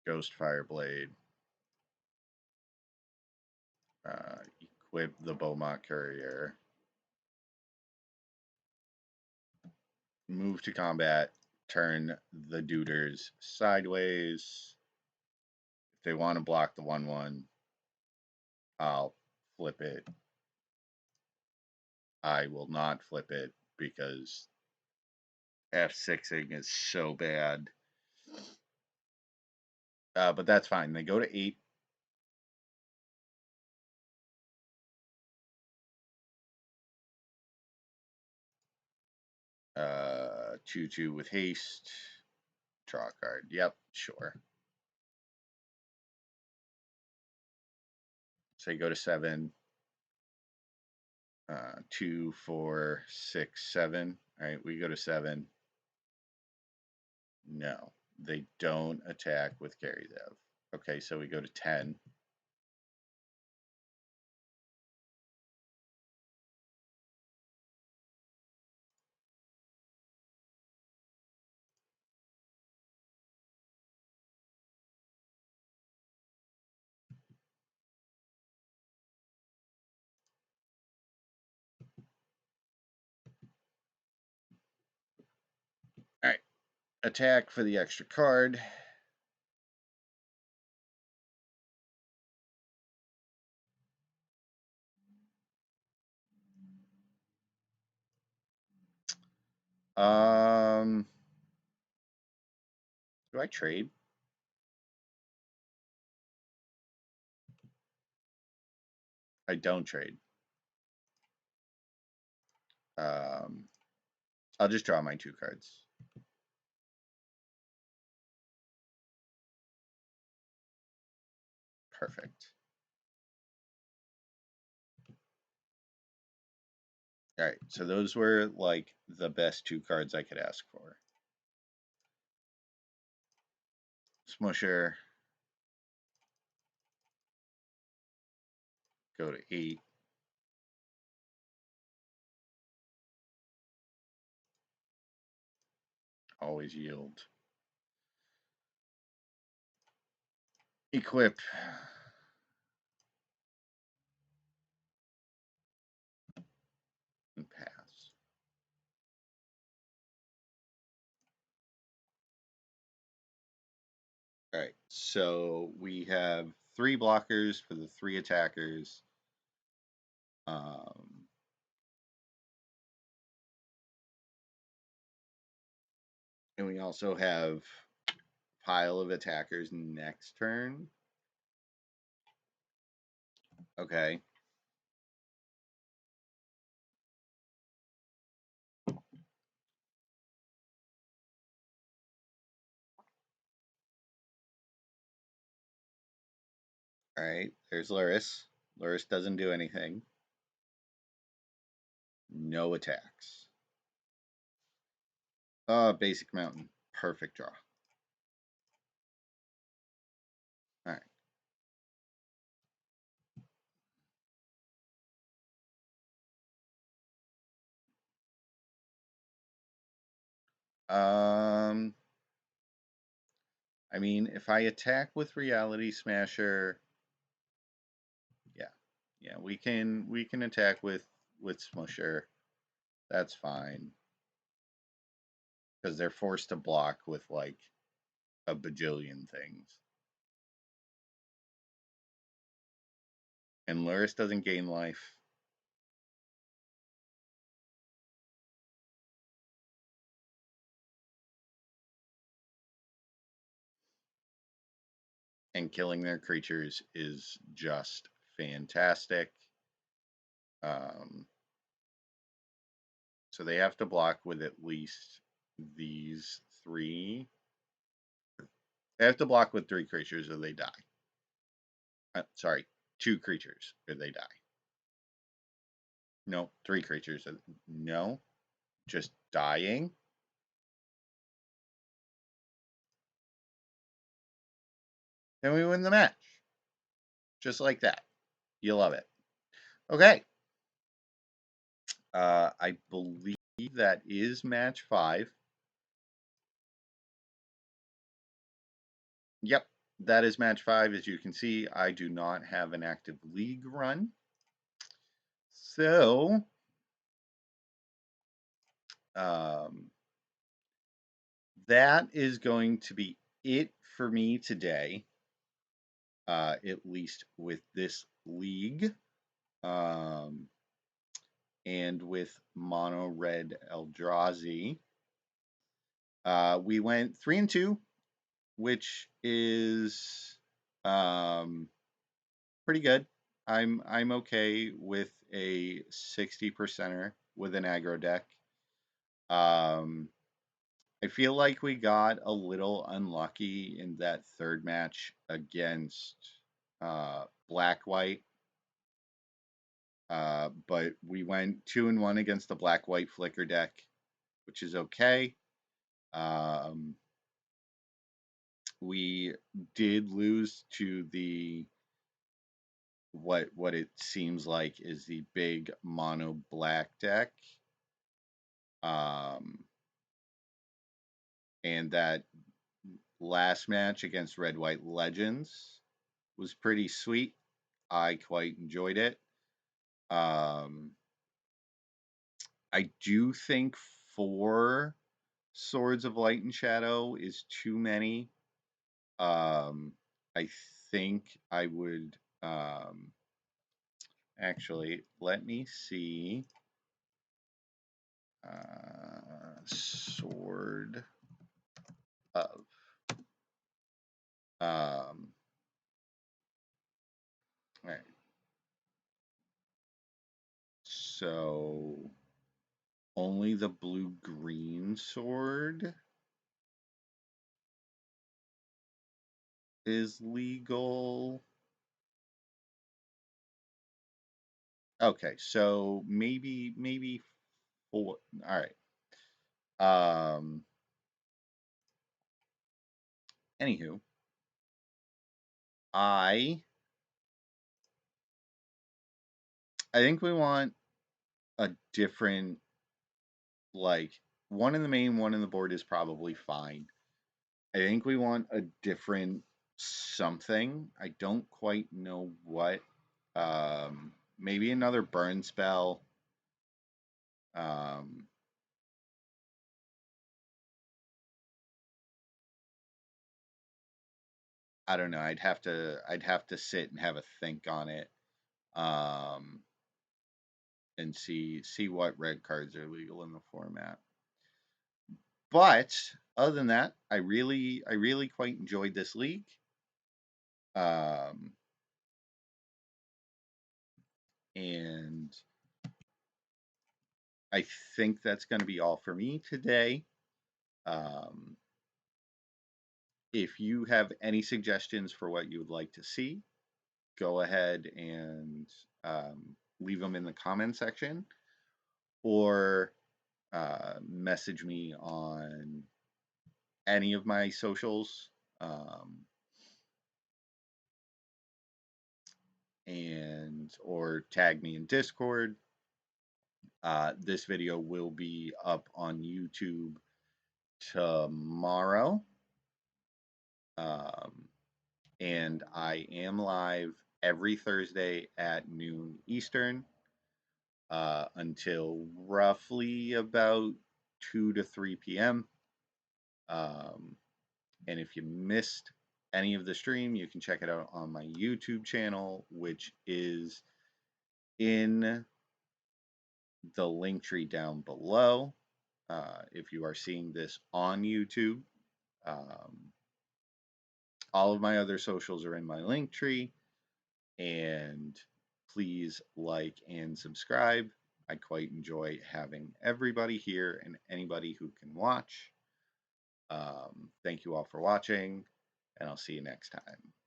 Ghostfire Blade, equip the Beaumont Courier, move to combat, turn the Duders sideways. If they want to block the 1/1, I'll flip it. I will not flip it because F6ing is so bad. But that's fine. They go to 8. Uh, 2/2 with haste. Draw a card. Yep, sure. Say go to 7. 2, 4, 6, 7. All right, we go to 7. No, they don't attack with Carry Zev. Okay, so we go to 10. attack for the extra card. Do I trade? I don't trade. I'll just draw my 2 cards. Perfect. All right, so those were like the best 2 cards I could ask for. Smusher. Go to 8. Always yield. Equip. And pass. All right, so we have 3 blockers for the 3 attackers. And we also have pile of attackers next turn. Okay. All right, there's Luris. Luris doesn't do anything. No attacks. Basic mountain. Perfect draw. All right. I mean, if I attack with Reality Smasher, yeah, we can attack with Smusher. That's fine. Because they're forced to block with like a bajillion things. And Luris doesn't gain life. And killing their creatures is just fantastic. So they have to block with at least these 3. They have to block with 3 creatures or they die. Sorry, 2 creatures or they die. No, 3 creatures. No, just dying. Then we win the match. Just like that. You love it. Okay. I believe that is match 5. Yep, that is match 5. As you can see, I do not have an active league run. So, that is going to be it for me today, at least with this league. And with mono red Eldrazi. We went 3-2, which is pretty good. I'm okay with a 60%er with an aggro deck. I feel like we got a little unlucky in that 3rd match against black-white. But we went 2-1 against the black-white flicker deck, which is okay. We did lose to the what it seems like is the big mono black deck. And that last match against Red White Legends was pretty sweet. I quite enjoyed it. I do think for Swords of Light and Shadow is too many. I think I would actually let me see. Sword of all right. So only the blue-green sword is legal. Okay, so maybe four. All right. Anywho, I think we want a different, like, one in the main, one in the board is probably fine. I think we want a different something. I don't quite know what. Maybe another burn spell. Um, I don't know. I'd have to sit and have a think on it. Um, and see what red cards are legal in the format. But other than that, I really quite enjoyed this league. And I think that's going to be all for me today. Um, if you have any suggestions for what you would like to see, go ahead and leave them in the comment section, or message me on any of my socials, and or tag me in Discord. This video will be up on YouTube tomorrow. And I am live every Thursday at noon Eastern until roughly about 2 to 3 p.m. And if you missed any of the stream, you can check it out on my YouTube channel, which is in the link tree down below. If you are seeing this on YouTube, all of my other socials are in my link tree. And please like and subscribe. I quite enjoy having everybody here and anybody who can watch. Thank you all for watching, and I'll see you next time.